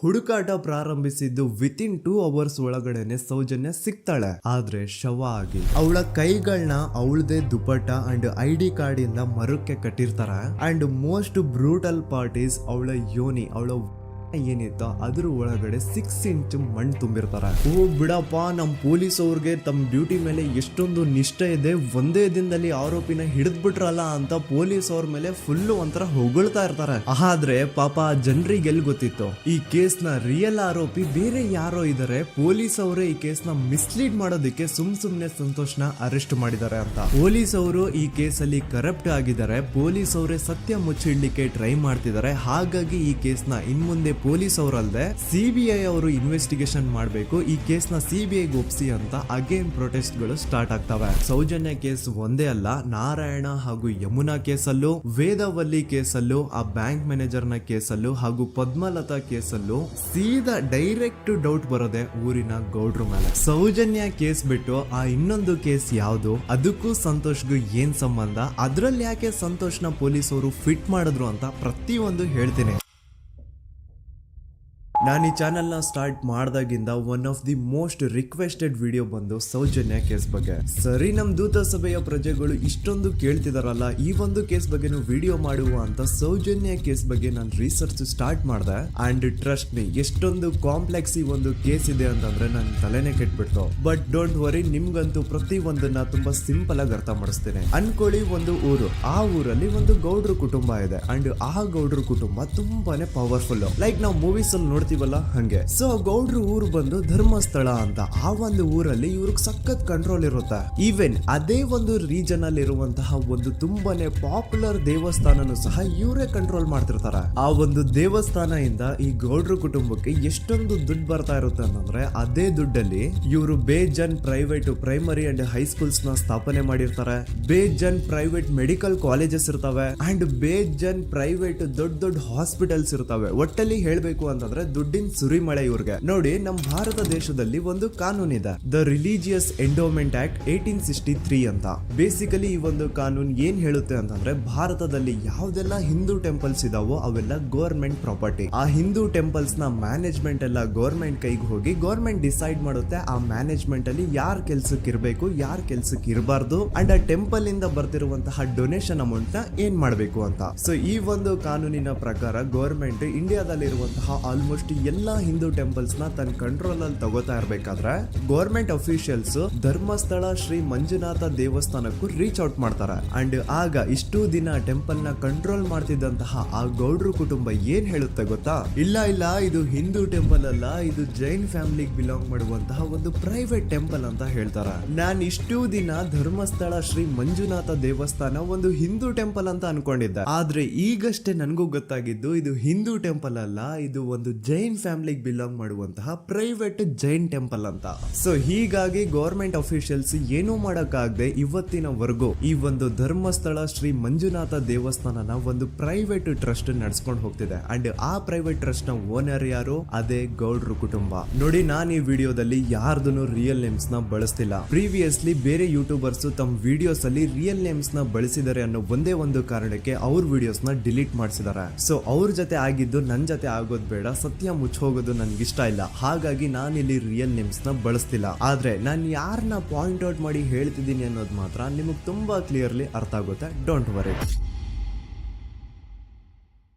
ಹುಡುಕಾಟ ಪ್ರಾರಂಭಿಸಿದ್ದು within 2 hours ಒಳಗಡೆನೆ ಸೌಜನ್ಯ ಸಿಗ್ತಾಳೆ. ಆದ್ರೆ ಶವ ಆಗಿ ಅವಳ ಕೈಗಳನ್ನ ಅವಳದೇ ದುಪಟ್ಟ ಅಂಡ್ ID ಕಾರ್ಡ್ ಇಂದ ಮರಕ್ಕೆ ಕಟ್ಟಿರ್ತಾರೆ. And most brutal part is ಅವಳ ಯೋನಿ, ಅವಳ ಏನಿತ್ತು ಅದ್ರ ಒಳಗಡೆ 6 ಇಂಚ್ ಮಣ್ಣು ತುಂಬಿರ್ತಾರೆ. ಓ ಬಿಡಪ್ಪ, ನಮ್ ಪೊಲೀಸ್ ಅವ್ರಿಗೆ ತಮ್ಮ ಡ್ಯೂಟಿ ಮೇಲೆ ಎಷ್ಟೊಂದು ನಿಷ್ಠೆ ಇದೆ, ಒಂದೇ ದಿನದಲ್ಲಿ ಆರೋಪಿನ ಹಿಡಿದ್ ಬಿಟ್ರಲ್ಲ ಅಂತ ಪೊಲೀಸ್ ಅವ್ರ ಮೇಲೆ ಫುಲ್ ಒಂಥರ ಹೊಗಳ್ತಾ ಇರ್ತಾರೆ. ಆದ್ರೆ ಪಾಪ ಜನರಿಗೆ ಎಲ್ಲಿ ಗೊತ್ತಿತ್ತು ಈ ಕೇಸ್ ನ ರಿಯಲ್ ಆರೋಪಿ ಬೇರೆ ಯಾರೋ ಇದಾರೆ, ಪೊಲೀಸ್ ಅವರೇ ಈ ಕೇಸ್ ನ ಮಿಸ್ಲೀಡ್ ಮಾಡೋದಕ್ಕೆ ಸುಮ್ನೆ ಸಂತೋಷ್ನ ಅರೆಸ್ಟ್ ಮಾಡಿದ್ದಾರೆ ಅಂತ. ಪೊಲೀಸ್ ಅವರು ಈ ಕೇಸ್ ಅಲ್ಲಿ ಕರಪ್ಟ್ ಆಗಿದ್ದಾರೆ, ಪೊಲೀಸ್ ಅವರೇ ಸತ್ಯ ಮುಚ್ಚಿಡ್ಲಿಕ್ಕೆ ಟ್ರೈ ಮಾಡ್ತಿದ್ದಾರೆ. ಹಾಗಾಗಿ ಈ ಕೇಸ್ ನ ಇನ್ಮುಂದೆ ಪೊಲೀಸ್ ಅವರಲ್ಲದೆ CBI ಅವರು ಇನ್ವೆಸ್ಟಿಗೇಷನ್ ಮಾಡಬೇಕು, ಈ ಕೇಸ್ ನ CBI ಒಪ್ಸಿ ಅಂತ ಅಗೇನ್ ಪ್ರೊಟೆಸ್ಟ್ ಗಳು ಸ್ಟಾರ್ಟ್ ಆಗ್ತವೆ. ಸೌಜನ್ಯ ಕೇಸ್ ಒಂದೇ ಅಲ್ಲ, ನಾರಾಯಣ ಹಾಗೂ ಯಮುನಾ ಕೇಸಲ್ಲೂ, ವೇದವಲ್ಲಿ ಕೇಸಲ್ಲೂ, ಆ ಬ್ಯಾಂಕ್ ಮ್ಯಾನೇಜರ್ ನ ಕೇಸಲ್ಲೂ ಹಾಗೂ ಪದ್ಮಲತಾ ಕೇಸಲ್ಲೂ ಸೀದಾ ಡೈರೆಕ್ಟ್ ಡೌಟ್ ಬರೋದೆ ಊರಿನ ಗೌಡ್ರ ಮೇಲೆ. ಸೌಜನ್ಯ ಕೇಸ್ ಬಿಟ್ಟು ಆ ಇನ್ನೊಂದು ಕೇಸ್ ಯಾವುದು, ಅದಕ್ಕೂ ಸಂತೋಷ್ಗೂ ಏನ್ ಸಂಬಂಧ, ಅದ್ರಲ್ಲಿ ಯಾಕೆ ಸಂತೋಷ್ನ ಪೊಲೀಸ್ ಅವರು ಫಿಟ್ ಮಾಡಿದ್ರು ಅಂತ ಪ್ರತಿಯೊಂದು ಹೇಳ್ತೀನಿ. ನಾನು ಈ ಚಾನೆಲ್ ನ ಸ್ಟಾರ್ಟ್ ಮಾಡ್ದಾಗಿಂದ one of the most requested video ಬಂದು ಸೌಜನ್ಯ ಕೇಸ್ ಬಗ್ಗೆ. ಸರಿ, ನಮ್ ದೂತ ಸಭೆಯ ಪ್ರಜೆಗಳು ಇಷ್ಟೊಂದು ಕೇಳ್ತಿದಾರಲ್ಲ, ಈ ಒಂದು ಕೇಸ್ ಬಗ್ಗೆ ವಿಡಿಯೋ ಮಾಡುವ ಅಂತ ಸೌಜನ್ಯ ಕೇಸ್ ಬಗ್ಗೆ ನಾನು ರಿಸರ್ಚ್ ಸ್ಟಾರ್ಟ್ ಮಾಡಿದೆ. ಅಂಡ್ ಟ್ರಸ್ಟ್ ಮೀ, ಎಷ್ಟೊಂದು ಕಾಂಪ್ಲೆಕ್ಸ್ ಈ ಒಂದು ಕೇಸ್ ಇದೆ ಅಂತಂದ್ರೆ ನನ್ ತಲೆನೇ ಕೆಟ್ಬಿಡ್ತು. ಬಟ್ ಡೋಂಟ್ ವರಿ, ನಿಮ್ಗಂತೂ ಪ್ರತಿ ಒಂದನ್ನ ತುಂಬಾ ಸಿಂಪಲ್ ಆಗಿ ಅರ್ಥ ಮಾಡಿಸ್ತೇನೆ. ಅನ್ಕೊಳ್ಳಿ, ಒಂದು ಊರು, ಆ ಊರಲ್ಲಿ ಒಂದು ಗೌಡ್ರ ಕುಟುಂಬ ಇದೆ. ಅಂಡ್ ಆ ಗೌಡ್ರ ಕುಟುಂಬ ತುಂಬಾನೇ ಪವರ್ಫುಲ್, ಲೈಕ್ ನಾವು ಮೂವೀಸ್ ಅಲ್ಲಿ ನೋಡ್ತೀವಲ್ಲ ಹಂಗೆ. ಸೊ ಗೌಡ್ರ ಊರು ಬಂದು ಧರ್ಮಸ್ಥಳ ಅಂತ. ಆ ಒಂದು ಊರಲ್ಲಿ ಇವ್ರಿಗೆ ಸಖತ್ ಕಂಟ್ರೋಲ್ ಇರುತ್ತೆ. ಈವನ್ ಅದೇ ಒಂದು ರೀಜನ್ ಅಲ್ಲಿ ಇರುವಂತಹ ಒಂದು ತುಂಬಾನೇ ಪಾಪ್ಯುಲರ್ ದೇವಸ್ಥಾನನು ಸಹ ಇವರೇ ಕಂಟ್ರೋಲ್ ಮಾಡ್ತಿರ್ತಾರೆ. ಆ ಒಂದು ದೇವಸ್ಥಾನ ಇಂದ ಈ ಗೌಡ್ರ ಕುಟುಂಬಕ್ಕೆ ಎಷ್ಟೊಂದು ದುಡ್ಡು ಬರ್ತಾ ಇರುತ್ತೆ ಅಂತಂದ್ರೆ, ಅದೇ ದುಡ್ಡಲ್ಲಿ ಇವರು ಬೇಜನ್ ಪ್ರೈವೇಟ್ ಪ್ರೈಮರಿ ಅಂಡ್ ಹೈಸ್ಕೂಲ್ಸ್ ನ ಸ್ಥಾಪನೆ ಮಾಡಿರ್ತಾರೆ, ಬೇಜನ್ ಪ್ರೈವೇಟ್ ಮೆಡಿಕಲ್ ಕಾಲೇಜಸ್ ಇರ್ತವೆ, ಅಂಡ್ ಬೇಜನ್ ಪ್ರೈವೇಟ್ ದೊಡ್ಡ ಹಾಸ್ಪಿಟಲ್ಸ್ ಇರ್ತವೆ. ಒಟ್ಟಲ್ಲಿ ಹೇಳ್ಬೇಕು ಅಂತಂದ್ರೆ ದುಡ್ಡಿನ ಸುರಿಮಳೆ ಇವ್ರಿಗೆ. ನೋಡಿ, ನಮ್ಮ ಭಾರತ ದೇಶದಲ್ಲಿ ಒಂದು ಕಾನೂನಿದೆ, ದ ರಿಲಿಜಿಯಸ್ ಎಂಡೋಮೆಂಟ್ ಆಕ್ಟ್ 1863 ಅಂತ. ಬೇಸಿಕಲಿ ಈ ಒಂದು ಕಾನೂನು ಏನ್ ಹೇಳುತ್ತೆ ಅಂತಂದ್ರೆ, ಭಾರತದಲ್ಲಿ ಯಾವ್ದೆಲ್ಲ ಹಿಂದೂ ಟೆಂಪಲ್ಸ್ ಇದಾವೋ ಅವೆಲ್ಲ ಗವರ್ಮೆಂಟ್ ಪ್ರಾಪರ್ಟಿ. ಆ ಹಿಂದೂ ಟೆಂಪಲ್ಸ್ ನ ಮ್ಯಾನೇಜ್ಮೆಂಟ್ ಎಲ್ಲ ಗವರ್ಮೆಂಟ್ ಕೈಗೆ ಹೋಗಿ ಗವರ್ಮೆಂಟ್ ಡಿಸೈಡ್ ಮಾಡುತ್ತೆ ಆ ಮ್ಯಾನೇಜ್ಮೆಂಟ್ ಅಲ್ಲಿ ಯಾರ್ ಕೆಲ್ಸಕ್ಕೆ ಇರಬೇಕು, ಯಾರ್ ಕೆಲ್ಸಕ್ಕೆ ಇರಬಾರ್ದು, ಅಂಡ್ ಆ ಟೆಂಪಲ್ ಇಂದ ಬರ್ತಿರುವಂತಹ ಡೊನೇಷನ್ ಅಮೌಂಟ್ ನ ಏನ್ ಮಾಡಬೇಕು ಅಂತ. ಸೊ ಈ ಒಂದು ಕಾನೂನಿನ ಪ್ರಕಾರ ಗವರ್ಮೆಂಟ್ ಇಂಡಿಯಾದಲ್ಲಿ ಇರುವಂತಹ ಆಲ್ಮೋಸ್ಟ್ ಎಲ್ಲಾ ಹಿಂದೂ ಟೆಂಪಲ್ಸ್ ನ ತನ್ನ ಕಂಟ್ರೋಲ್ ಅಲ್ಲಿ ತಗೋತಾ ಇರ್ಬೇಕಾದ್ರೆ ಗವರ್ಮೆಂಟ್ ಅಫಿಷಿಯಲ್ಸ್ ಧರ್ಮಸ್ಥಳ ಶ್ರೀ ಮಂಜುನಾಥ ದೇವಸ್ಥಾನಕ್ಕೂ ರೀಚ್ ಔಟ್ ಮಾಡ್ತಾರೆ. ಅಂಡ್ ಆಗ ಇಷ್ಟು ದಿನ ಟೆಂಪಲ್ ನ ಕಂಟ್ರೋಲ್ ಮಾಡ್ತಿದ್ದಂತಹ ಆ ಗೌಡ್ರ ಕುಟುಂಬ ಏನ್ ಹೇಳುತ್ತೆ ಗೊತ್ತಾ, ಇಲ್ಲ ಇದು ಹಿಂದೂ ಟೆಂಪಲ್ ಅಲ್ಲ, ಇದು ಜೈನ್ ಫ್ಯಾಮಿಲಿಗೆ ಬಿಲಾಂಗ್ ಮಾಡುವಂತಹ ಒಂದು ಪ್ರೈವೇಟ್ ಟೆಂಪಲ್ ಅಂತ ಹೇಳ್ತಾರೆ. ನಾನು ಇಷ್ಟು ದಿನ ಧರ್ಮಸ್ಥಳ ಶ್ರೀ ಮಂಜುನಾಥ ದೇವಸ್ಥಾನ ಒಂದು ಹಿಂದೂ ಟೆಂಪಲ್ ಅಂತ ಅನ್ಕೊಂಡಿದ್ದೆ. ಆದ್ರೆ ಈಗಷ್ಟೇ ನನಗೂ ಗೊತ್ತಾಗಿದ್ದು ಇದು ಹಿಂದೂ ಟೆಂಪಲ್ ಅಲ್ಲ, ಇದು ಒಂದು ಜೈನ್ ಫ್ಯಾಮಿಲಿಗೆ ಬಿಲಾಂಗ್ ಮಾಡುವಂತಹ ಪ್ರೈವೇಟ್ ಜೈನ್ ಟೆಂಪಲ್ ಅಂತ. ಸೊ ಹೀಗಾಗಿ ಗವರ್ಮೆಂಟ್ ಅಫಿಷಿಯಲ್ಸ್ ಏನೂ ಮಾಡಕ್ಕಾಗದೆ ಇವತ್ತಿನವರೆಗೂ ಈ ಒಂದು ಧರ್ಮಸ್ಥಳ ಶ್ರೀ ಮಂಜುನಾಥ ದೇವಸ್ಥಾನನ ಒಂದು ಪ್ರೈವೇಟ್ ಟ್ರಸ್ಟ್ ನಡೆಸ್ಕೊಂಡು ಹೋಗ್ತಿದೆ. ಅಂಡ್ ಆ ಪ್ರೈವೇಟ್ ಟ್ರಸ್ಟ್ ನ ಓನರ್ ಯಾರು, ಅದೇ ಗೌಡ್ರ ಕುಟುಂಬ. ನೋಡಿ, ನಾನು ಈ ವಿಡಿಯೋದಲ್ಲಿ ಯಾರ್ದನ್ನು ರಿಯಲ್ ನೇಮ್ಸ್ ನ ಬಳಸ್ತಿಲ್ಲ. ಪ್ರೀವಿಯಸ್ಲಿ ಬೇರೆ ಯೂಟ್ಯೂಬರ್ಸ್ ತಮ್ಮ ವಿಡಿಯೋಸ್ ಅಲ್ಲಿ ರಿಯಲ್ ನೇಮ್ಸ್ ನ ಬಳಸಿದ್ದಾರೆ ಅನ್ನೋ ಒಂದೇ ಒಂದು ಕಾರಣಕ್ಕೆ ಅವ್ರ ವಿಡಿಯೋಸ್ ನ ಡಿಲೀಟ್ ಮಾಡಿಸಿದ್ದಾರೆ. ಸೊ ಅವ್ರ ಜೊತೆ ಆಗಿದ್ದು ನನ್ ಜೊತೆ ಆಗೋದ್ ಬೇಡ, ಸತ್ಯ ಮುಚ್ಚೋಗೋದು ನನ್ಗೆ ಇಷ್ಟ ಇಲ್ಲ. ಹಾಗಾಗಿ ನಾನು ಇಲ್ಲಿ ರಿಯಲ್ ನೇಮ್ಸ್ ನ ಬಳಸ್ತಿಲ್ಲ. ಆದ್ರೆ ನಾನು ಯಾರನ್ನ ಪಾಯಿಂಟ್ ಔಟ್ ಮಾಡಿ ಹೇಳ್ತಿದ್ದೀನಿ ಅನ್ನೋದು ಮಾತ್ರ ನಿಮಗೆ ತುಂಬಾ ಕ್ಲಿಯರ್ಲಿ ಅರ್ಥ ಆಗುತ್ತೆ. Don't worry.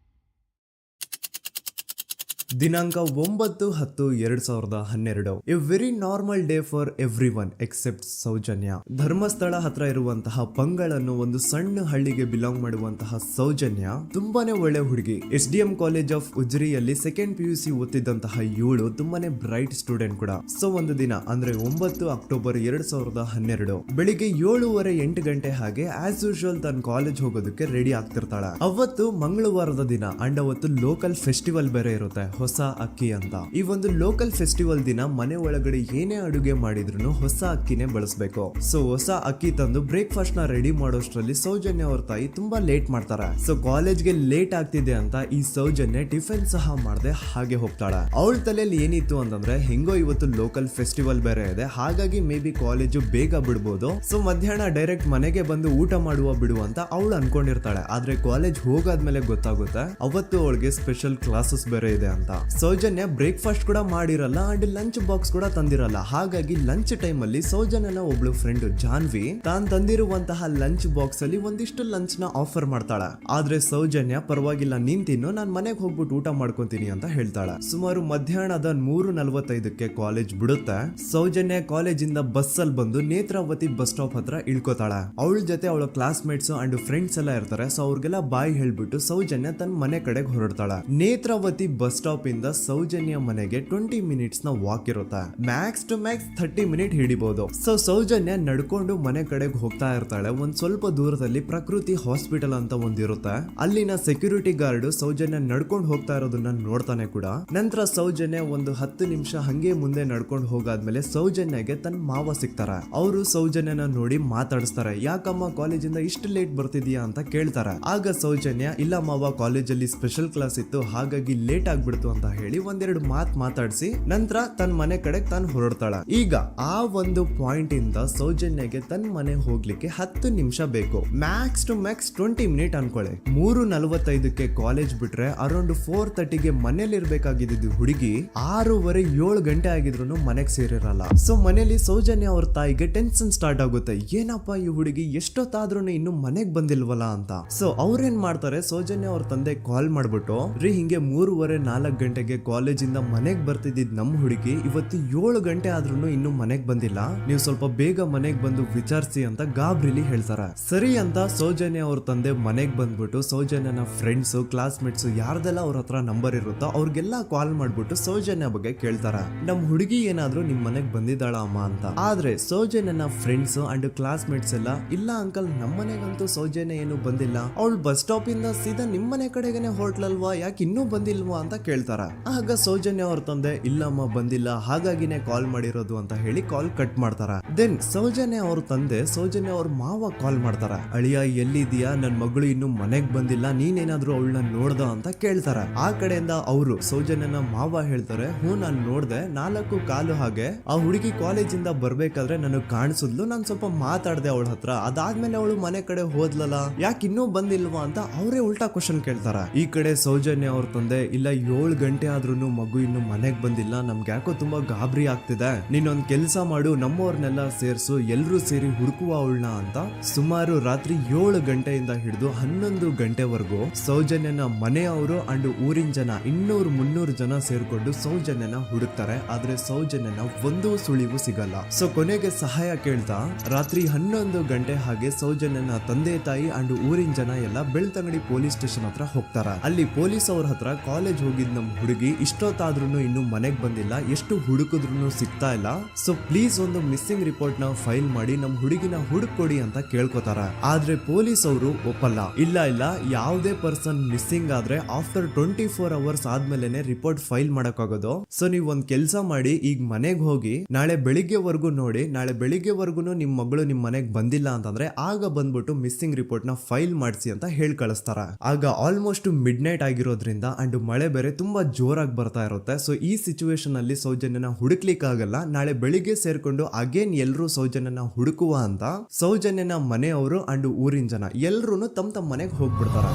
ದಿನಾಂಕ 9/10/2012. A very normal day for everyone except Soujanya. Dharmasthala ಹತ್ರ ಇರುವಂತಹ ಪಂಗಳ್ ಅನ್ನೋ ಒಂದು ಸಣ್ಣ ಹಳ್ಳಿಗೆ ಬಿಲಾಂಗ್ ಮಾಡುವಂತಹ ಸೌಜನ್ಯ ತುಂಬಾನೇ ಒಳ್ಳೆ ಹುಡುಗಿ. SDM ಕಾಲೇಜ್ ಆಫ್ ಉಜ್ರಿಯಲ್ಲಿ 2nd PUC ಓದ್ತಿದ್ದಂತಹ ಇವಳು ತುಂಬಾನೇ ಬ್ರೈಟ್ ಸ್ಟೂಡೆಂಟ್ ಕೂಡ. ಸೊ ಒಂದು ದಿನ ಅಂದ್ರೆ 9 ಅಕ್ಟೋಬರ್ 2012 ಬೆಳಿಗ್ಗೆ 7:30-8 ಗಂಟೆ ಹಾಗೆ ಆಸ್ ಯೂಶುವಲ್ ತನ್ನ ಕಾಲೇಜ್ ಹೋಗೋದಕ್ಕೆ ರೆಡಿ ಆಗ್ತಿರ್ತಾಳೆ. ಅವತ್ತು ಮಂಗಳವಾರದ ದಿನ ಅಂಡ್ ಅವತ್ತು ಲೋಕಲ್ ಫೆಸ್ಟಿವಲ್ ಬೇರೆ ಇರುತ್ತೆ, ಹೊಸ ಅಕ್ಕಿ ಅಂತ. ಈ ಒಂದು ಲೋಕಲ್ ಫೆಸ್ಟಿವಲ್ ದಿನ ಮನೆ ಒಳಗಡೆ ಏನೇ ಅಡುಗೆ ಮಾಡಿದ್ರು ಹೊಸ ಅಕ್ಕಿನೇ ಬಳಸಬೇಕು. ಸೊ ಹೊಸ ಅಕ್ಕಿ ತಂದು ಬ್ರೇಕ್ಫಾಸ್ಟ್ ನ ರೆಡಿ ಮಾಡೋಷ್ಟ್ರಲ್ಲಿ ಸೌಜನ್ಯ ಅವ್ರ ತಾಯಿ ತುಂಬಾ ಲೇಟ್ ಮಾಡ್ತಾರೆ. ಸೊ ಕಾಲೇಜ್ಗೆ ಲೇಟ್ ಆಗ್ತಿದೆ ಅಂತ ಈ ಸೌಜನ್ಯ ಟಿಫಿನ್ ಸಹ ಮಾಡದೆ ಹಾಗೆ ಹೋಗ್ತಾಳೆ. ಅವಳ ತಲೆಯಲ್ಲಿ ಏನಿತ್ತು ಅಂತಂದ್ರೆ, ಹೆಂಗೋ ಇವತ್ತು ಲೋಕಲ್ ಫೆಸ್ಟಿವಲ್ ಬೇರೆ ಇದೆ, ಹಾಗಾಗಿ ಮೇ ಬಿ ಕಾಲೇಜು ಬೇಗ ಬಿಡ್ಬೋದು, ಸೊ ಮಧ್ಯಾಹ್ನ ಡೈರೆಕ್ಟ್ ಮನೆಗೆ ಬಂದು ಊಟ ಬಿಡು ಅಂತ ಅವಳು ಅನ್ಕೊಂಡಿರ್ತಾಳೆ. ಆದ್ರೆ ಕಾಲೇಜ್ ಹೋಗಾದ್ಮೇಲೆ ಗೊತ್ತಾಗುತ್ತೆ ಅವತ್ತು ಅವಳಿಗೆ ಸ್ಪೆಷಲ್ ಕ್ಲಾಸಸ್ ಬೇರೆ ಇದೆ ಅಂತ. ಸೌಜನ್ಯ ಬ್ರೇಕ್ಫಾಸ್ಟ್ ಕೂಡ ಮಾಡಿರಲ್ಲ ಅಂಡ್ ಲಂಚ್ ಬಾಕ್ಸ್ ಕೂಡ ತಂದಿರಲ್ಲ. ಹಾಗಾಗಿ ಲಂಚ್ ಟೈಮ್ ಅಲ್ಲಿ ಸೌಜನ್ಯನ ಒಬ್ಳು ಫ್ರೆಂಡ್ ಜಾನ್ವಿ ತಾನ್ ತಂದಿರುವಂತಹ ಲಂಚ್ ಬಾಕ್ಸ್ ಅಲ್ಲಿ ಒಂದಿಷ್ಟು ಲಂಚ್ ನ ಆಫರ್ ಮಾಡ್ತಾಳೆ. ಆದ್ರೆ ಸೌಜನ್ಯ ಪರವಾಗಿಲ್ಲ ನೀನ್ ತಿನ್ನು, ನಾನ್ ಮನೆಗೆ ಹೋಗ್ಬಿಟ್ಟು ಊಟ ಮಾಡ್ಕೊಂತೀನಿ ಅಂತ ಹೇಳ್ತಾಳೆ. ಸುಮಾರು ಮಧ್ಯಾಹ್ನದ 3:45ಕ್ಕೆ ಕಾಲೇಜ್ ಬಿಡುತ್ತೆ. ಸೌಜನ್ಯ ಕಾಲೇಜ್ ಇಂದ ಬಸ್ ಅಲ್ಲಿ ಬಂದು ನೇತ್ರಾವತಿ ಬಸ್ ಸ್ಟಾಪ್ ಹತ್ರ ಇಳ್ಕೋತಾಳೆ. ಅವಳ ಜೊತೆ ಅವಳ ಕ್ಲಾಸ್ ಮೇಟ್ಸ್ ಅಂಡ್ ಫ್ರೆಂಡ್ಸ್ ಎಲ್ಲ ಇರ್ತಾರೆ. ಸೊ ಅವ್ರಿಗೆಲ್ಲ ಬಾಯ್ ಹೇಳ್ಬಿಟ್ಟು ಸೌಜನ್ಯ ತನ್ನ ಮನೆ ಕಡೆಗೆ ಹೊರಡ್ತಾಳೆ. ನೇತ್ರಾವತಿ ಬಸ್ ಸ್ಟಾಪ್ ಇಂದ ಸೌಜನ್ಯ ಮನೆಗೆ 20 ಮಿನಿಟ್ಸ್ ನ ವಾಕ್ ಇರುತ್ತೆ. ಮ್ಯಾಕ್ಸ್ ಟು ಮ್ಯಾಕ್ಸ್ 30 ಮಿನಿಟ್ ಹಿಡಿಬಹುದು. ಸೊ ಸೌಜನ್ಯ ನಡ್ಕೊಂಡು ಮನೆ ಕಡೆಗೆ ಹೋಗ್ತಾ ಇರ್ತಾಳೆ. ಒಂದ್ ಸ್ವಲ್ಪ ದೂರದಲ್ಲಿ ಪ್ರಕೃತಿ ಹಾಸ್ಪಿಟಲ್ ಅಂತ ಒಂದಿರುತ್ತೆ. ಅಲ್ಲಿನ ಸೆಕ್ಯೂರಿಟಿ ಗಾರ್ಡ್ ಸೌಜನ್ಯ ನಡ್ಕೊಂಡು ಹೋಗ್ತಾ ಇರೋದನ್ನ ನೋಡ್ತಾನೆ ಕೂಡ. ನಂತರ ಸೌಜನ್ಯ ಒಂದು 10 ನಿಮಿಷ ಹಂಗೆ ಮುಂದೆ ನಡ್ಕೊಂಡು ಹೋಗಾದ್ಮೇಲೆ ಸೌಜನ್ಯಗೆ ತನ್ನ ಮಾವ ಸಿಗ್ತಾರೆ. ಅವರು ಸೌಜನ್ಯನ ನೋಡಿ ಮಾತಾಡಿಸ್ತಾರೆ. ಯಾಕಮ್ಮ ಕಾಲೇಜಿಂದ ಇಷ್ಟು ಲೇಟ್ ಬರ್ತಿದೀಯಾ ಅಂತ ಕೇಳ್ತಾರೆ. ಆಗ ಸೌಜನ್ಯ ಇಲ್ಲ ಮಾವ, ಕಾಲೇಜಲ್ಲಿ ಸ್ಪೆಷಲ್ ಕ್ಲಾಸ್ ಇತ್ತು, ಹಾಗಾಗಿ ಲೇಟ್ ಆಗ್ಬಿಡ್ತು ಅಂತ ಹೇಳಿ ಒಂದೆರಡು ಮಾತಾಡಿಸಿ ನಂತರ ತನ್ನ ಮನೆ ಕಡೆಗೆ ತಾನು ಹೊರಡ್ತಾಳ. ಈಗ ಆ ಒಂದು ಪಾಯಿಂಟ್ ಇಂದ ಸೌಜನ್ಯಗೆ ತನ್ನ ಮನೆ ಹೋಗ್ಲಿಕ್ಕೆ 10 ನಿಮಿಷ ಬೇಕು. ಮ್ಯಾಕ್ಸ್ ಟು ಮ್ಯಾಕ್ಸ್ 20 ಮಿನಿಟ್ ಅನ್ಕೊಳ್ಳಿ. 3:45ಕ್ಕೆ ಕಾಲೇಜ್ ಬಿಟ್ರೆ ಅರೌಂಡ್ 4:30ಗೆ ಮನೇಲಿ ಇರ್ಬೇಕಾಗಿದ್ದು ಹುಡುಗಿ 6:30-7 ಗಂಟೆ ಆಗಿದ್ರು ಮನೆಗೆ ಸೇರಿರಲ್ಲ. ಸೊ ಮನೇಲಿ ಸೌಜನ್ಯ ಅವ್ರ ತಾಯಿಗೆ ಟೆನ್ಷನ್ ಸ್ಟಾರ್ಟ್ ಆಗುತ್ತೆ. ಏನಪ್ಪಾ ಈ ಹುಡುಗಿ ಎಷ್ಟೊತ್ತಾದ್ರೂ ಇನ್ನು ಮನೆಗ್ ಬಂದಿಲ್ವಲ್ಲ ಅಂತ. ಸೊ ಅವ್ರೇನ್ ಮಾಡ್ತಾರೆ, ಸೌಜನ್ಯ ಅವ್ರ ತಂದೆ ಕಾಲ್ ಮಾಡ್ಬಿಟ್ಟು ರೀ ಹಿಂಗೆ 3:30-4 ಗಂಟೆಗೆ ಕಾಲೇಜಿಂದ ಮನೆಗ್ ಬರ್ತಿದ್ದಿದ್ ನಮ್ ಹುಡುಗಿ ಇವತ್ತು 7 ಗಂಟೆ ಆದ್ರೂ ಇನ್ನು ಮನೆಗ್ ಬಂದಿಲ್ಲ, ನೀವು ಸ್ವಲ್ಪ ಬೇಗ ಮನೆಗ್ ಬಂದು ವಿಚಾರಿಸಿ ಅಂತ ಗಾಬ್ರಿಲಿ ಹೇಳ್ತಾರೆ. ಸರಿ ಅಂತ ಸೌಜನ್ಯ ಅವ್ರ ತಂದೆ ಮನೆಗ್ ಬಂದ್ಬಿಟ್ಟು ಸೌಜನ್ಯನ ಫ್ರೆಂಡ್ಸ್ ಕ್ಲಾಸ್ ಮೇಟ್ಸ್ ಯಾರ್ದೆಲ್ಲ ಅವ್ರ ಹತ್ರ ನಂಬರ್ ಇರುತ್ತೋ ಅವ್ರಿಗೆಲ್ಲ ಕಾಲ್ ಮಾಡ್ಬಿಟ್ಟು ಸೌಜನ್ಯ ಬಗ್ಗೆ ಕೇಳ್ತಾರೆ. ನಮ್ ಹುಡುಗಿ ಏನಾದ್ರೂ ನಿಮ್ ಮನೆಗ್ ಬಂದಿದ್ದಾಳ ಅಮ್ಮ ಅಂತ. ಆದ್ರೆ ಸೌಜನ್ಯನ ಫ್ರೆಂಡ್ಸ್ ಅಂಡ್ ಕ್ಲಾಸ್ ಮೇಟ್ಸ್ ಎಲ್ಲ ಇಲ್ಲ ಅಂಕಲ್, ನಮ್ ಮನೆಗಂತೂ ಸೌಜನ್ಯ ಏನು ಬಂದಿಲ್ಲ, ಅವಳು ಬಸ್ ಸ್ಟಾಪ್ ಇಂದ ಸೀದಾ ನಿಮ್ ಮನೆ ಕಡೆಗೇನೆ ಹೊರಟ್ಲಲ್ವಾ, ಯಾಕೆ ಇನ್ನೂ ಬಂದಿಲ್ವಾ ಅಂತ ಕೇಳ್ತಾರ. ಆಗ ಸೌಜನ್ಯ ಅವ್ರ ತಂದೆ ಇಲ್ಲಮ್ಮ ಬಂದಿಲ್ಲ, ಹಾಗಾಗಿನೇ ಕಾಲ್ ಮಾಡಿರೋದು ಅಂತ ಹೇಳಿ ಕಾಲ್ ಕಟ್ ಮಾಡ್ತಾರ. ದೆನ್ ಸೌಜನ್ಯ ಅವ್ರ ತಂದೆ ಸೌಜನ್ಯ ಅವ್ರ ಮಾವ ಕಾಲ್ ಮಾಡ್ತಾರ. ಅಳಿಯ ಎಲ್ಲಿದ್ಯಾ, ನನ್ ಮಗಳು ಇನ್ನು ಮನೆಗ್ ಬಂದಿಲ್ಲ, ನೀನೇನಾದ್ರೂ ಅವಳನ್ನ ನೋಡ್ದ ಅಂತ ಕೇಳ್ತಾರ. ಆ ಕಡೆಯಿಂದ ಅವರು ಸೌಜನ್ಯನ ಮಾವ ಹೇಳ್ತಾರೆ, ಹ್ಞೂ ನಾನ್ ನೋಡ್ದೆ, 4:15 ಹಾಗೆ ಆ ಹುಡುಗಿ ಕಾಲೇಜಿಂದ ಬರ್ಬೇಕಾದ್ರೆ ನನಗ್ ಕಾಣಿಸಿದ್ಲು, ನಾನ್ ಸ್ವಲ್ಪ ಮಾತಾಡ್ದೆ ಅವಳ ಹತ್ರ, ಅದಾದ್ಮೇಲೆ ಅವಳು ಮನೆ ಕಡೆ ಹೋದ್ಲಲ್ಲ, ಯಾಕೆ ಇನ್ನೂ ಬಂದಿಲ್ವಾ ಅಂತ ಅವರೇ ಉಲ್ಟಾ ಕ್ವಶನ್ ಕೇಳ್ತಾರ. ಈ ಕಡೆ ಸೌಜನ್ಯ ಅವ್ರ ತಂದೆ ಇಲ್ಲ 7 ಗಂಟೆ ಆದ್ರೂ ಮಗು ಇನ್ನು ಮನೆಗ್ ಬಂದಿಲ್ಲ, ನಮ್ಗೆ ಯಾಕೋ ತುಂಬಾ ಗಾಬರಿ ಆಗ್ತಿದೆ, ನೀನೊಂದ್ ಕೆಲ್ಸ ಮಾಡು, ನಮ್ಮವ್ರನ್ನೆಲ್ಲ ಸೇರ್ಸು, ಎಲ್ರೂ ಸೇರಿ ಹುಡುಕುವ ಅವಳನ್ನ ಅಂತ ಸುಮಾರು ರಾತ್ರಿ 7 ಗಂಟೆಯಿಂದ ಹಿಡಿದು 11 ಗಂಟೆವರೆಗೂ ಸೌಜನ್ಯನ ಮನೆಯವರು ಅಂಡ್ ಊರಿನ ಜನ 200-300 ಜನ ಸೇರ್ಕೊಂಡು ಸೌಜನ್ಯನ ಹುಡುಕ್ತಾರೆ. ಆದ್ರೆ ಸೌಜನ್ಯನ ಒಂದು ಸುಳಿವು ಸಿಗಲ್ಲ. ಸೊ ಕೊನೆಗೆ ಸಹಾಯ ಕೇಳ್ತಾ ರಾತ್ರಿ 11 ಗಂಟೆ ಹಾಗೆ ಸೌಜನ್ಯನ ತಂದೆ ತಾಯಿ ಅಂಡ್ ಊರಿನ ಜನ ಎಲ್ಲ ಬೆಳ್ತಂಗಡಿ ಪೊಲೀಸ್ ಸ್ಟೇಷನ್ ಹತ್ರ ಹೋಗ್ತಾರ. ಅಲ್ಲಿ ಪೊಲೀಸ್ ಅವ್ರ ಹತ್ರ ಕಾಲೇಜ್ ಹೋಗಿದ್ ನಮ್ ಹುಡುಗಿ ಇಷ್ಟೊತ್ತಾದ್ರೂ ಇನ್ನು ಮನೆಗ್ ಬಂದಿಲ್ಲ, ಎಷ್ಟು ಹುಡುಕಿದ್ರು ಸಿಗ್ತಾ ಇಲ್ಲ, ಸೊ ಪ್ಲೀಸ್ ಒಂದು ಮಿಸ್ಸಿಂಗ್ ರಿಪೋರ್ಟ್ ನ ಫೈಲ್ ಮಾಡಿ ನಮ್ ಹುಡುಗಿನ ಹುಡುಕೊಡಿ ಅಂತ ಕೇಳ್ಕೊತಾರ. ಆದ್ರೆ ಪೊಲೀಸ್ ಅವರು ಒಪ್ಪಲ್ಲ. ಇಲ್ಲ ಯಾವುದೇ ಪರ್ಸನ್ ಮಿಸ್ಸಿಂಗ್ ಆದ್ರೆ ಆಫ್ಟರ್ 24 ಅವರ್ಸ್ ಆದ್ಮೇಲೆನೆ ರಿಪೋರ್ಟ್ ಫೈಲ್ ಮಾಡಕ್ಕಾಗೋದು. ಸೊ ನೀವ್ ಒಂದ್ ಕೆಲ್ಸ ಮಾಡಿ, ಈಗ ಮನೆಗ್ ಹೋಗಿ ನಾಳೆ ಬೆಳಿಗ್ಗೆವರೆಗೂ ನೋಡಿ, ನಾಳೆ ಬೆಳಿಗ್ಗೆವರೆಗೂ ನಿಮ್ ಮಗಳು ನಿಮ್ ಮನೆಗ್ ಬಂದಿಲ್ಲ ಅಂತಂದ್ರೆ ಆಗ ಬಂದ್ಬಿಟ್ಟು ಮಿಸ್ಸಿಂಗ್ ರಿಪೋರ್ಟ್ ನ ಫೈಲ್ ಮಾಡಿಸಿ ಅಂತ ಹೇಳಿ ಕಳಿಸ್ತಾರ. ಆಗ ಆಲ್ಮೋಸ್ಟ್ ಮಿಡ್ ನೈಟ್ ಆಗಿರೋದ್ರಿಂದ ಅಂಡ್ ಮಳೆ ಬೇರೆ ತುಂಬಾ ಜೋರಾಗಿ ಬರ್ತಾ ಇರುತ್ತೆ. ಸೊ ಈ ಸಿಚುವೇಶನ್ ಅಲ್ಲಿ ಸೌಜನ್ಯನ ಹುಡುಕ್ಲಿಕ್ಕೆ ಆಗಲ್ಲ. ನಾಳೆ ಬೆಳಿಗ್ಗೆ ಸೇರ್ಕೊಂಡು ಅಗೇನ್ ಎಲ್ರು ಸೌಜನ್ಯನ ಹುಡುಕುವ ಅಂತ ಸೌಜನ್ಯನ ಮನೆಯವರು ಅಂಡ್ ಊರಿನ ಜನ ಎಲ್ರು ತಮ್ಮ ಮನೆಗೆ ಹೋಗ್ಬಿಡ್ತಾರ.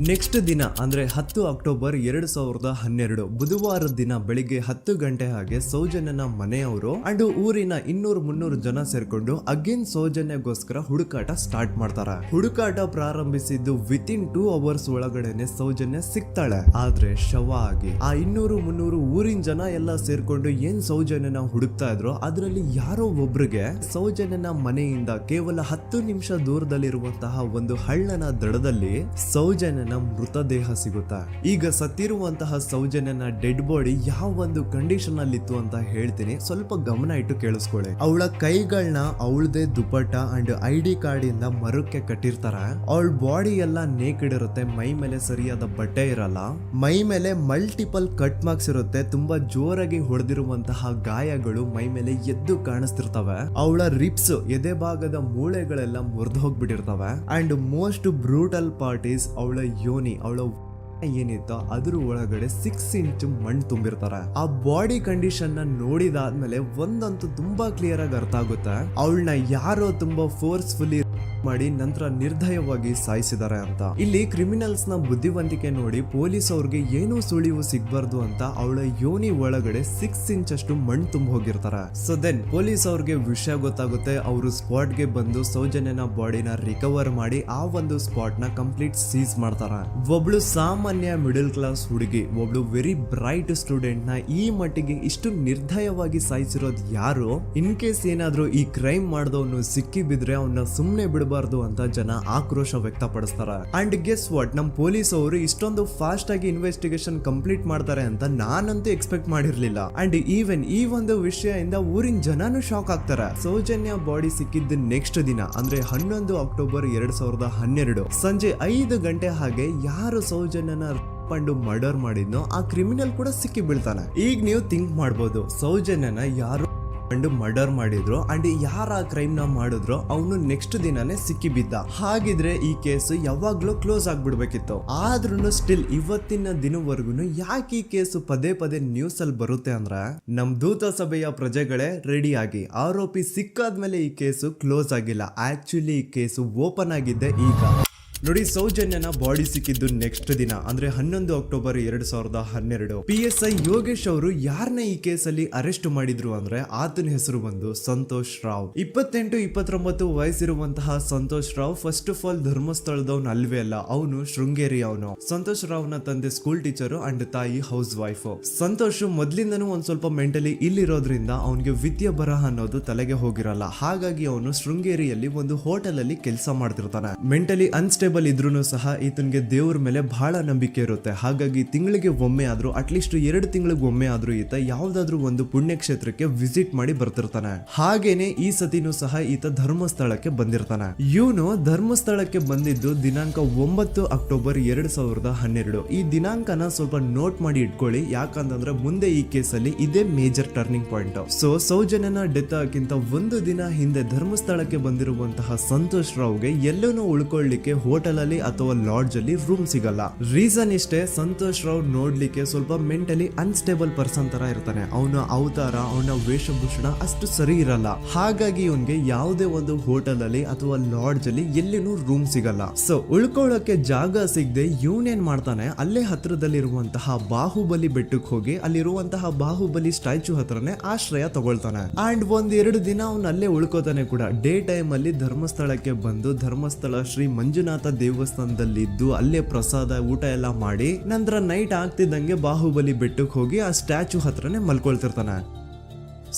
ನೆಕ್ಸ್ಟ್ ದಿನ ಅಂದ್ರೆ 10 ಅಕ್ಟೋಬರ್ 2012 ಬುಧವಾರದ ದಿನ ಬೆಳಿಗ್ಗೆ 10 ಗಂಟೆ ಹಾಗೆ ಸೌಜನ್ಯನ ಮನೆಯವರು ಅಂಡ್ ಊರಿನ 200-300 ಜನ ಸೇರ್ಕೊಂಡು ಅಗೇನ್ ಸೌಜನ್ಯಗೋಸ್ಕರ ಹುಡುಕಾಟ ಸ್ಟಾರ್ಟ್ ಮಾಡ್ತಾರ. ಹುಡುಕಾಟ ಪ್ರಾರಂಭಿಸಿದ್ದು ವಿತಿನ್ 2 ಅವರ್ಸ್ ಒಳಗಡೆನೆ ಸೌಜನ್ಯ ಸಿಗ್ತಾಳೆ. ಆದ್ರೆ ಶವ ಆಗಿ ಆ 200-300 ಊರಿನ ಜನ ಎಲ್ಲ ಸೇರ್ಕೊಂಡು ಏನ್ ಸೌಜನ್ಯನ ಹುಡುಕ್ತಾ ಇದ್ರು ಅದರಲ್ಲಿ ಯಾರೋ ಒಬ್ರಿಗೆ ಸೌಜನ್ಯನ ಮನೆಯಿಂದ ಕೇವಲ 10 ನಿಮಿಷ ದೂರದಲ್ಲಿರುವಂತಹ ಒಂದು ಹಳ್ಳನ ದಡದಲ್ಲಿ ಸೌಜನ್ಯ ಮೃತದೇಹ ಸಿಗುತ್ತಾ. ಈಗ ಸತ್ತಿರುವಂತಹ ಸೌಜನ್ಯನ ಡೆಡ್ ಬಾಡಿ ಯಾವ ಒಂದು ಕಂಡೀಷನ್ ಅಲ್ಲಿ ಇತ್ತು ಅಂತ ಹೇಳ್ತೀನಿ, ಸ್ವಲ್ಪ ಗಮನ ಇಟ್ಟು ಕೇಳಿಸ್ಕೊಳ್ಳಿ. ಅವಳ ಕೈಗಳನ್ನ ಅವಳದೇ ದುಪಟ್ಟ ಅಂಡ್ ID ಕಾರ್ಡ್ ಇಂದ ಮರಕ್ಕೆ ಕಟ್ಟಿರ್ತಾರ. ಅವಳ ಬಾಡಿ ಎಲ್ಲ ನೇಕೆಡ್ ಇರುತ್ತೆ, ಮೈ ಮೇಲೆ ಸರಿಯಾದ ಬಟ್ಟೆ ಇರಲ್ಲ, ಮೈ ಮೇಲೆ ಮಲ್ಟಿಪಲ್ ಕಟ್ ಮಾರ್ಕ್ಸ್ ಇರುತ್ತೆ, ತುಂಬಾ ಜೋರಾಗಿ ಹೊಡೆದಿರುವಂತಹ ಗಾಯಗಳು ಮೈ ಮೇಲೆ ಎದ್ದು ಕಾಣಿಸ್ತಿರ್ತವೆ. ಅವಳ ರಿಪ್ಸ್ ಎದೆ ಭಾಗದ ಮೂಳೆಗಳೆಲ್ಲ ಮುರಿದು ಹೋಗ್ಬಿಟ್ಟಿರ್ತವೆ. And most brutal part is ಅವಳ ಯೋನಿ, ಅವಳ ಏನಿತ್ತೋ ಅದ್ರ ಒಳಗಡೆ 6 ಇಂಚ್ ಮಣ್ಣು ತುಂಬಿರ್ತಾರೆ. ಆ ಬಾಡಿ ಕಂಡೀಷನ್ ನ ನೋಡಿದಾದ್ಮೇಲೆ ಒಂದಂತೂ ತುಂಬಾ ಕ್ಲಿಯರ್ ಆಗಿ ಅರ್ಥ ಆಗುತ್ತೆ, ಅವಳನ್ನ ಯಾರೋ ತುಂಬಾ ಫೋರ್ಸ್ಫುಲಿ ಮಾಡಿ ನಂತರ ನಿರ್ದಯವಾಗಿ ಸಾಯಿಸಿದ್ದಾರೆ ಅಂತ. ಇಲ್ಲಿ ಕ್ರಿಮಿನಲ್ಸ್ ನ ಬುದ್ಧಿವಂತಿಕೆ ನೋಡಿ ಪೊಲೀಸ್ ಅವ್ರಿಗೆ ಏನೂ ಸುಳಿವು ಸಿಗ್ಬಾರ್ದು ಅಂತ ಅವಳ ಯೋನಿ ಒಳಗಡೆ 6 ಇಂಚ್ ಅಷ್ಟು ಮಣ್ಣು ತುಂಬ ಹೋಗಿರ್ತಾರೆ. ಸೊ ದೆನ್ ಪೊಲೀಸ್ ಅವ್ರಿಗೆ ವಿಷಯ ಗೊತ್ತಾಗುತ್ತೆ. ಅವರು ಸ್ಪಾಟ್ ಗೆ ಬಂದು ಸೌಜನ್ಯನ ಬಾಡಿನ ರಿಕವರ್ ಮಾಡಿ ಆ ಒಂದು ಸ್ಪಾಟ್ ನ ಕಂಪ್ಲೀಟ್ ಸೀಸ್ ಮಾಡ್ತಾರೆ. ಒಬ್ಳು ಸಾಮಾನ್ಯ ಮಿಡಲ್ ಕ್ಲಾಸ್ ಹುಡುಗಿ, ಒಬ್ಳು ವೆರಿ ಬ್ರೈಟ್ ಸ್ಟೂಡೆಂಟ್ ನ ಈ ಮಟ್ಟಿಗೆ ಇಷ್ಟು ನಿರ್ದಯವಾಗಿ ಸಾಯಿಸಿರೋದು ಯಾರು? ಇನ್ ಕೇಸ್ ಏನಾದ್ರೂ ಈ ಕ್ರೈಮ್ ಮಾಡಿದವನು ಸಿಕ್ಕಿ ಬಿದ್ರೆ ಅವನ್ನ ಸುಮ್ನೆ ಬಿಡಬಾರ್ದು ಅಂತ ಜನ ಆಕ್ರೋಶ ವ್ಯಕ್ತಪಡಿಸ್ತಾರೆ. ಅಂಡ್ ಗೆಸ್ ವಾಟ್, ನಮ್ ಪೊಲೀಸ್ ಅವರು ಇಷ್ಟೊಂದು ಫಾಸ್ಟ್ ಆಗಿ ಇನ್ವೆಸ್ಟಿಗೇಷನ್ ಕಂಪ್ಲೀಟ್ ಮಾಡ್ತಾರೆ ಅಂತ ನಾನಂತೂ ಎಕ್ಸ್ಪೆಕ್ಟ್ ಮಾಡಿರ್ಲಿಲ್ಲ. ಅಂಡ್ ಈವನ್ ಈ ಒಂದು ವಿಷಯದಿಂದ ಊರಿನ ಜನನು ಶಾಕ್ ಆಗ್ತಾರೆ. ಸೌಜನ್ಯ ಬಾಡಿ ಸಿಕ್ಕಿದ್ದ ನೆಕ್ಸ್ಟ್ ದಿನ ಅಂದ್ರೆ 11 ಅಕ್ಟೋಬರ್ 2012 ಸಂಜೆ 5 ಗಂಟೆ ಹಾಗೆ ಯಾರು ಸೌಜನ್ಯನ ಪಂಡು ಮರ್ಡರ್ ಮಾಡಿದ್ನೋ ಆ ಕ್ರಿಮಿನಲ್ ಕೂಡ ಸಿಕ್ಕಿ ಬೀಳ್ತಾನೆ. ಈಗ ನೀವು ಥಿಂಕ್ ಮಾಡ್ಬೋದು, ಸೌಜನ್ಯನ ಯಾರು ಮರ್ಡರ್ ಮಾಡಿದ್ರು ಅಂಡ್ ಯಾರ ಕ್ರೈಮ್ ನ ಮಾಡಿದ್ರು ಅವನು ನೆಕ್ಸ್ಟ್ ದಿನಾನೇ ಸಿಕ್ಕಿ ಬಿದ್ದ. ಹಾಗಿದ್ರೆ ಈ ಕೇಸ್ ಯಾವಾಗ್ಲೂ ಕ್ಲೋಸ್ ಆಗ್ಬಿಡ್ಬೇಕಿತ್ತು. ಆದ್ರೂ ಸ್ಟಿಲ್ ಇವತ್ತಿನ ದಿನವರೆಗೂ ಯಾಕೆ ಈ ಕೇಸ್ ಪದೇ ಪದೇ ನ್ಯೂಸ್ ಅಲ್ಲಿ ಬರುತ್ತೆ ಅಂದ್ರೆ, ನಮ್ ದೂತ ಸಭೆಯ ಪ್ರಜೆಗಳೇ ರೆಡಿ ಆಗಿ, ಆರೋಪಿ ಸಿಕ್ಕಾದ್ಮೇಲೆ ಈ ಕೇಸು ಕ್ಲೋಸ್ ಆಗಿಲ್ಲ. ಆಕ್ಚುಲಿ ಈ ಕೇಸು ಓಪನ್ ಆಗಿದ್ದೆ ಈಗ. ನೋಡಿ, ಸೌಜನ್ಯನ ಬಾಡಿ ಸಿಕ್ಕಿದ್ದು ನೆಕ್ಸ್ಟ್ ದಿನ ಅಂದ್ರೆ 11 ಅಕ್ಟೋಬರ್ 2012. PSI ಯೋಗೇಶ್ ಅವರು ಯಾರನ್ನ ಈ ಕೇಸಲ್ಲಿ ಅರೆಸ್ಟ್ ಮಾಡಿದ್ರು ಅಂದ್ರೆ ಆತನ ಹೆಸರು ಬಂದು ಸಂತೋಷ್ ರಾವ್. 28-29 ವಯಸ್ಸಿರುವಂತಹ Santosh Rao first of all ಧರ್ಮಸ್ಥಳದವನು ಅಲ್ವೇ ಅಲ್ಲ, ಅವನು ಶೃಂಗೇರಿ ಅವನು. ಸಂತೋಷ್ ರಾವ್ ನ ತಂದೆ ಸ್ಕೂಲ್ ಟೀಚರ್ ಅಂಡ್ ತಾಯಿ ಹೌಸ್ ವೈಫ್. ಸಂತೋಷ್ ಮೊದ್ಲಿಂದನೂ ಒಂದ್ ಸ್ವಲ್ಪ ಮೆಂಟಲಿ ಇಲ್ಲಿರೋದ್ರಿಂದ ಅವನಿಗೆ ವಿದ್ಯೆ ಬರಹ ಅನ್ನೋದು ತಲೆಗೆ ಹೋಗಿರಲ್ಲ. ಹಾಗಾಗಿ ಅವನು ಶೃಂಗೇರಿಯಲ್ಲಿ ಒಂದು ಹೋಟೆಲ್ ಅಲ್ಲಿ ಕೆಲಸ ಮಾಡ್ತಿರ್ತಾನೆ. ಮೆಂಟಲಿ ಅನ್ಸ್ಟೇಬಲ್ ಇದ್ರೂ ಸಹ ಈತನಿಗೆ ದೇವ್ರ ಮೇಲೆ ಬಹಳ ನಂಬಿಕೆ ಇರುತ್ತೆ. ಹಾಗಾಗಿ ತಿಂಗಳಿಗೆ ಒಮ್ಮೆ ಆದ್ರೂ, ಅಟ್ಲೀಸ್ಟ್ 2 ತಿಂಗಳಿಗೆ ಒಮ್ಮೆ ಆದ್ರೂ ಈತ ಯಾವ್ದಾದ್ರು ಒಂದು ಪುಣ್ಯಕ್ಷೇತ್ರಕ್ಕೆ ವಿಸಿಟ್ ಮಾಡಿ ಬರ್ತಿರ್ತಾನೆ. ಹಾಗೇನೆ ಈ ಸತಿನೂ ಸಹ ಈತ ಧರ್ಮಸ್ಥಳಕ್ಕೆ ಬಂದಿರ್ತಾನೆ. ಇವನು ಧರ್ಮಸ್ಥಳಕ್ಕೆ ಬಂದಿದ್ದು ದಿನಾಂಕ 9 ಅಕ್ಟೋಬರ್ 2012. ಈ ದಿನಾಂಕನ ಸ್ವಲ್ಪ ನೋಟ್ ಮಾಡಿ ಇಟ್ಕೊಳ್ಳಿ, ಯಾಕಂತಂದ್ರೆ ಮುಂದೆ ಈ ಕೇಸಲ್ಲಿ ಇದೇ ಮೇಜರ್ ಟರ್ನಿಂಗ್ ಪಾಯಿಂಟ್. ಸೊ ಸೌಜನ್ಯನ ಡೆತ್ ಆಗಿಂತ ಒಂದು ದಿನ ಹಿಂದೆ ಧರ್ಮಸ್ಥಳಕ್ಕೆ ಬಂದಿರುವಂತಹ ಸಂತೋಷ್ ರಾವ್ಗೆ ಎಲ್ಲೂ ಉಳ್ಕೊಳ್ಳಿಕ್ಕೆ ಹೋಟೆಲ್ ಅಲ್ಲಿ ಅಥವಾ ಲಾಡ್ಜ್ ಅಲ್ಲಿ ರೂಮ್ ಸಿಗಲ್ಲ. ರೀಸನ್ ಇಷ್ಟೇ, ಸಂತೋಷ್ ರಾವ್ ನೋಡ್ಲಿಕ್ಕೆ ಸ್ವಲ್ಪ ಮೆಂಟಲಿ ಅನ್ಸ್ಟೇಬಲ್ ಪರ್ಸನ್ ತರ ಇರ್ತಾನೆ. ಅವನ ಅವತಾರ, ಅವನ ವೇಷಭೂಷಣ ಅಷ್ಟು ಸರಿ ಇರಲ್ಲ. ಹಾಗಾಗಿ ಇವನ್ಗೆ ಯಾವುದೇ ಒಂದು ಹೋಟೆಲ್ ಅಲ್ಲಿ ಅಥವಾ ಲಾಡ್ಜ್ ಅಲ್ಲಿ ಎಲ್ಲಿನೂ ರೂಮ್ ಸಿಗಲ್ಲ. ಸೊ ಉಳ್ಕೊಳ್ಳೋಕೆ ಜಾಗ ಸಿಗದೆ ಇವನೇನ್ ಮಾಡ್ತಾನೆ, ಅಲ್ಲೇ ಹತ್ರದಲ್ಲಿರುವಂತಹ ಬಾಹುಬಲಿ ಬೆಟ್ಟಕ್ಕೆ ಹೋಗಿ ಅಲ್ಲಿರುವಂತಹ ಬಾಹುಬಲಿ ಸ್ಟ್ಯಾಚು ಹತ್ರನೇ ಆಶ್ರಯ ತಗೊಳ್ತಾನೆ. ಅಂಡ್ 1-2 ದಿನ ಅವನು ಅಲ್ಲೇ ಉಳ್ಕೋತಾನೆ ಕೂಡ. ಡೇ ಟೈಮ್ ಅಲ್ಲಿ ಧರ್ಮಸ್ಥಳಕ್ಕೆ ಬಂದು ಧರ್ಮಸ್ಥಳ ಶ್ರೀ ಮಂಜುನಾಥ ದೇವಸ್ಥಾನದಲ್ಲಿದ್ದು ಅಲ್ಲೇ ಪ್ರಸಾದ ಊಟ ಎಲ್ಲ ಮಾಡಿ ನಂತರ ನೈಟ್ ಆಗ್ತಿದ್ದಂಗೆ ಬಾಹುಬಲಿ ಬೆಟ್ಟಕ್ಕೆ ಹೋಗಿ ಆ ಸ್ಟ್ಯಾಚು ಹತ್ರನೇ ಮಲ್ಕೊಳ್ತಿರ್ತಾನೆ.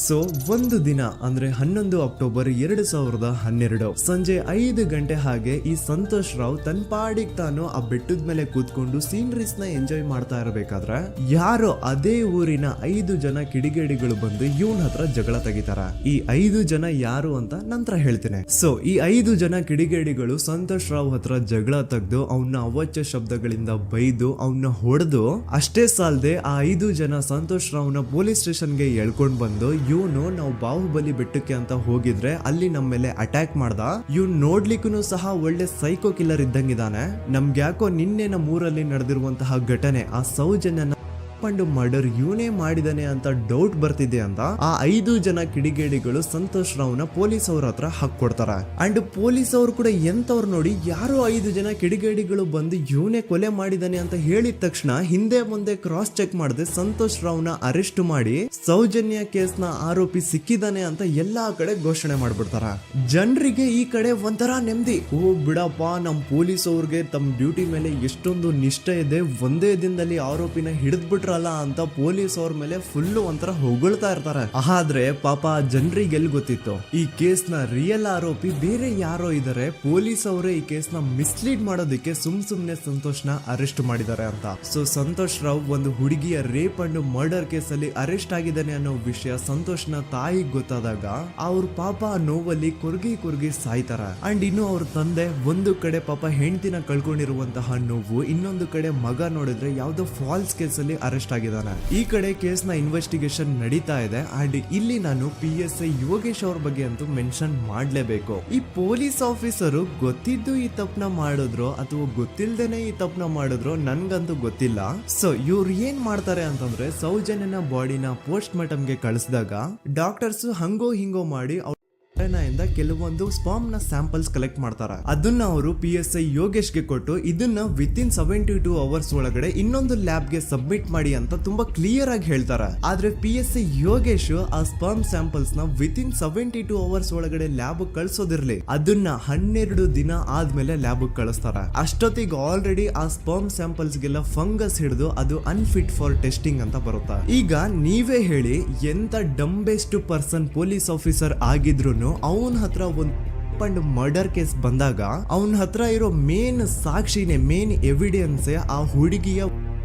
ಸೊ ಒಂದು ದಿನ ಅಂದ್ರೆ 11 ಅಕ್ಟೋಬರ್ 2012 ಸಂಜೆ 5 ಗಂಟೆ ಹಾಗೆ ಈ ಸಂತೋಷ್ ರಾವ್ ತನ್ನ ಪಾಡಿಗೆ ತಾನು ಆ ಬೆಟ್ಟದ ಮೇಲೆ ಕೂತ್ಕೊಂಡು ಸೀನರೀಸ್ ನ ಎಂಜಾಯ್ ಮಾಡ್ತಾ ಇರಬೇಕಾದ್ರೆ ಯಾರೋ ಅದೇ ಊರಿನ 5 ಜನ ಕಿಡಿಗೇಡಿಗಳು ಬಂದು ಇವನ್ ಹತ್ರ ಜಗಳ ತೆಗಿತಾರ. ಈ 5 ಜನ ಯಾರು ಅಂತ ನಂತರ ಹೇಳ್ತೀನಿ. ಸೊ ಈ 5 ಜನ ಕಿಡಿಗೇಡಿಗಳು ಸಂತೋಷ್ ರಾವ್ ಹತ್ರ ಜಗಳ ತೆಗೆದು ಅವನ್ನ ಅವಾಚ್ಯ ಶಬ್ದಗಳಿಂದ ಬೈದು ಅವನ್ನ ಹೊಡೆದು, ಅಷ್ಟೇ ಸಾಲದೆ ಆ 5 ಜನ ಸಂತೋಷ್ ರಾವ್ನ ಪೊಲೀಸ್ ಸ್ಟೇಷನ್ಗೆ ಎಳ್ಕೊಂಡ್ ಬಂದು ಇವನು ನಾವು ಬಾಹುಬಲಿ ಬೆಟ್ಟಕ್ಕೆ ಅಂತ ಹೋಗಿದ್ರೆ ಅಲ್ಲಿ ನಮ್ಮ ಮೇಲೆ ಅಟ್ಯಾಕ್ ಮಾಡ್ದ, ಇವ್ನು ನೋಡ್ಲಿಕ್ಕೂ ಸಹ ಒಳ್ಳೆ ಸೈಕೋ ಕಿಲ್ಲರ್ ಇದ್ದಂಗಿದಾನೆ, ನಮ್ಗೆ ಯಾಕೋ ನಿನ್ನೆ ನಮ್ಮ ಊರಲ್ಲಿ ನಡೆದಿರುವಂತಹ ಘಟನೆ ಆ ಸೌಜನ್ಯನ ಪಂಡು ಮರ್ಡರ್ ಇವನೇ ಮಾಡಿದಾನೆ ಅಂತ ಡೌಟ್ ಬರ್ತಿದೆ ಅಂತ ಆ 5 ಜನ ಕಿಡಿಗೇಡಿಗಳು ಸಂತೋಷ್ ರಾವ್ನ ಪೊಲೀಸ್ ಅವ್ರ ಹತ್ರ ಹಾಕೊಡ್ತಾರ. ಅಂಡ್ ಪೊಲೀಸ್ ಅವರು ಕೂಡ ಎಂತವ್ರು ನೋಡಿ, ಯಾರೋ 5 ಜನ ಕಿಡಿಗೇಡಿಗಳು ಬಂದು ಇವನೇ ಕೊಲೆ ಮಾಡಿದಾನೆ ಅಂತ ಹೇಳಿದ ತಕ್ಷಣ ಹಿಂದೆ ಮುಂದೆ ಕ್ರಾಸ್ ಚೆಕ್ ಮಾಡದೆ ಸಂತೋಷ್ ರಾವ್ನ ಅರೆಸ್ಟ್ ಮಾಡಿ ಸೌಜನ್ಯ ಕೇಸ್ನ ಆರೋಪಿ ಸಿಕ್ಕಿದಾನೆ ಅಂತ ಎಲ್ಲಾ ಕಡೆ ಘೋಷಣೆ ಮಾಡ್ಬಿಡ್ತಾರ. ಜನರಿಗೆ ಈ ಕಡೆ ಒಂಥರ ನೆಮ್ಮದಿ, ಓ ಬಿಡಪ್ಪ ನಮ್ ಪೊಲೀಸ್ ಅವ್ರಿಗೆ ತಮ್ಮ ಡ್ಯೂಟಿ ಮೇಲೆ ಎಷ್ಟೊಂದು ನಿಷ್ಠೆ ಇದೆ, ಒಂದೇ ದಿನದಲ್ಲಿ ಆರೋಪಿನ ಹಿಡಿದ್ಬಿಟ್ರಲ್ಲ ಅಂತ ಪೊಲೀಸ್ ಅವ್ರ ಮೇಲೆ ಫುಲ್ ಒಂಥರ ಹೊಗಳ್ತಾ ಇರ್ತಾರೆ. ಆದ್ರೆ ಪಾಪ ಜನರಿಗೆ ಎಲ್ಲಿ ಗೊತ್ತಿತ್ತು ಈ ಕೇಸ್ ನ ರಿಯಲ್ ಆರೋಪಿ ಬೇರೆ ಯಾರೋ ಇದಾರೆ, ಪೊಲೀಸ್ ಅವರೇ ಈ ಕೇಸ್ ನ ಮಿಸ್ಲೀಡ್ ಮಾಡೋದಕ್ಕೆ ಸುಮ್ನೆ ಸಂತೋಷ್ ನ ಅರೆಸ್ಟ್ ಮಾಡಿದ್ದಾರೆ ಅಂತ. ಸೊ ಸಂತೋಷ್ ರಾವ್ ಒಂದು ಹುಡುಗಿಯ ರೇಪ್ ಅಂಡ್ ಮರ್ಡರ್ ಕೇಸ್ ಅಲ್ಲಿ ಅರೆಸ್ಟ್ ಆಗಿದ್ದಾನೆ ಅನ್ನೋ ವಿಷಯ ಸಂತೋಷ್ ನ ತಾಯಿಗೆ ಗೊತ್ತಾದಾಗ ಅವ್ರ ಪಾಪ ನೋವಲ್ಲಿ ಕುರ್ಗಿ ಸಾಯ್ತಾರ. ಅಂಡ್ ಇನ್ನು ಅವ್ರ ತಂದೆ ಒಂದು ಕಡೆ ಪಾಪ ಹೆಂಡತಿನ ಕಳ್ಕೊಂಡಿರುವಂತಹ ನೋವು, ಇನ್ನೊಂದು ಕಡೆ ಮಗ ನೋಡಿದ್ರೆ ಯಾವ್ದೋ ಫಾಲ್ಸ್ ಕೇಸ್ ಅಲ್ಲಿ ಅರೆಸ್ಟ್ ಆಗಿದ್ದಾನೆ. ಈ ಕಡೆ ಕೇಸ್ ನ ಇನ್ವೆಸ್ಟಿಗೇಷನ್ ನಡೀತಾ ಇದೆ. ಅಂಡ್ ಇಲ್ಲಿ ನಾನು PSI ಯೋಗೇಶ್ ಅವ್ರ ಬಗ್ಗೆ ಅಂತೂ ಮೆನ್ಷನ್ ಮಾಡ್ಲೇಬೇಕು. ಈ ಪೊಲೀಸ್ ಆಫೀಸರು ಗೊತ್ತಿದ್ದು ಈ ತಪ್ಪನ ಮಾಡಿದ್ರು ಅಥವಾ ಗೊತ್ತಿಲ್ದೇನೆ ಈ ತಪ್ಪನ ಮಾಡಿದ್ರು ನನ್ಗಂತೂ ಗೊತ್ತಿಲ್ಲ. ಸೊ ಇವ್ರು ಏನ್ ಮಾಡ್ತಾರೆ ಅಂತಂದ್ರೆ, ಸೌಜನ್ಯನ ಬಾಡಿನ ಪೋಸ್ಟ್ ಮಾರ್ಟಮ್ ಗೆ ಕಳಿಸಿದಾಗ ಡಾಕ್ಟರ್ಸ್ ಹಂಗೋ ಹಿಂಗೋ ಮಾಡಿ ಇಂದ ಕೆಲವೊಂದು ಸ್ಪರ್ಮ್ ನ ಸ್ಯಾಂಪಲ್ಸ್ ಕಲೆಕ್ಟ್ ಮಾಡ್ತಾರೆ. ಅದನ್ನ ಅವರು PSI ಯೋಗೇಶ್ಗೆ ಕೊಟ್ಟು ಇದನ್ನ ವಿತಿನ್ 72 ಅವರ್ಸ್ ಒಳಗಡೆ ಇನ್ನೊಂದು ಲ್ಯಾಬ್ ಗೆ ಸಬ್ಮಿಟ್ ಮಾಡಿ ಅಂತ ತುಂಬಾ ಕ್ಲಿಯರ್ ಆಗಿ ಹೇಳ್ತಾರೆ. ಆದ್ರೆ PSI ಯೋಗೇಶ್ ಆ ಸ್ಪರ್ಮ್ ಸ್ಯಾಂಪಲ್ಸ್ ನ ವಿತಿನ್ 72 ಅವರ್ಸ್ ಒಳಗಡೆ ಲ್ಯಾಬ್ ಕಳ್ಸೋದಿರ್ಲಿ, ಅದನ್ನ 12 ದಿನ ಆದ್ಮೇಲೆ ಲ್ಯಾಬ್ ಕಳಿಸ್ತಾರೆ. ಅಷ್ಟೊತ್ತಿಗೆ ಆಲ್ರೆಡಿ ಆ ಸ್ಪರ್ಮ್ ಸ್ಯಾಂಪಲ್ಸ್ ಗೆಲ್ಲ ಫಂಗಸ್ ಹಿಡಿದು ಅದು ಅನ್ಫಿಟ್ ಫಾರ್ ಟೆಸ್ಟಿಂಗ್ ಅಂತ ಬರುತ್ತೆ. ಈಗ ನೀವೇ ಹೇಳಿ, ಎಂತ ಡಂಬೆಸ್ಟ್ ಪರ್ಸನ್ ಪೊಲೀಸ್ ಆಫೀಸರ್ ಆಗಿದ್ರು ಅವನ ಹತ್ರ ಒಂದು ಮರ್ಡರ್ ಕೇಸ್ ಬಂದಾಗ ಅವನ ಹತ್ರ ಇರೋ ಮೇನ್ ಸಾಕ್ಷಿನೇ, ಮೇನ್ ಎವಿಡೆನ್ಸ್ ಆ ಹುಡುಗಿಯ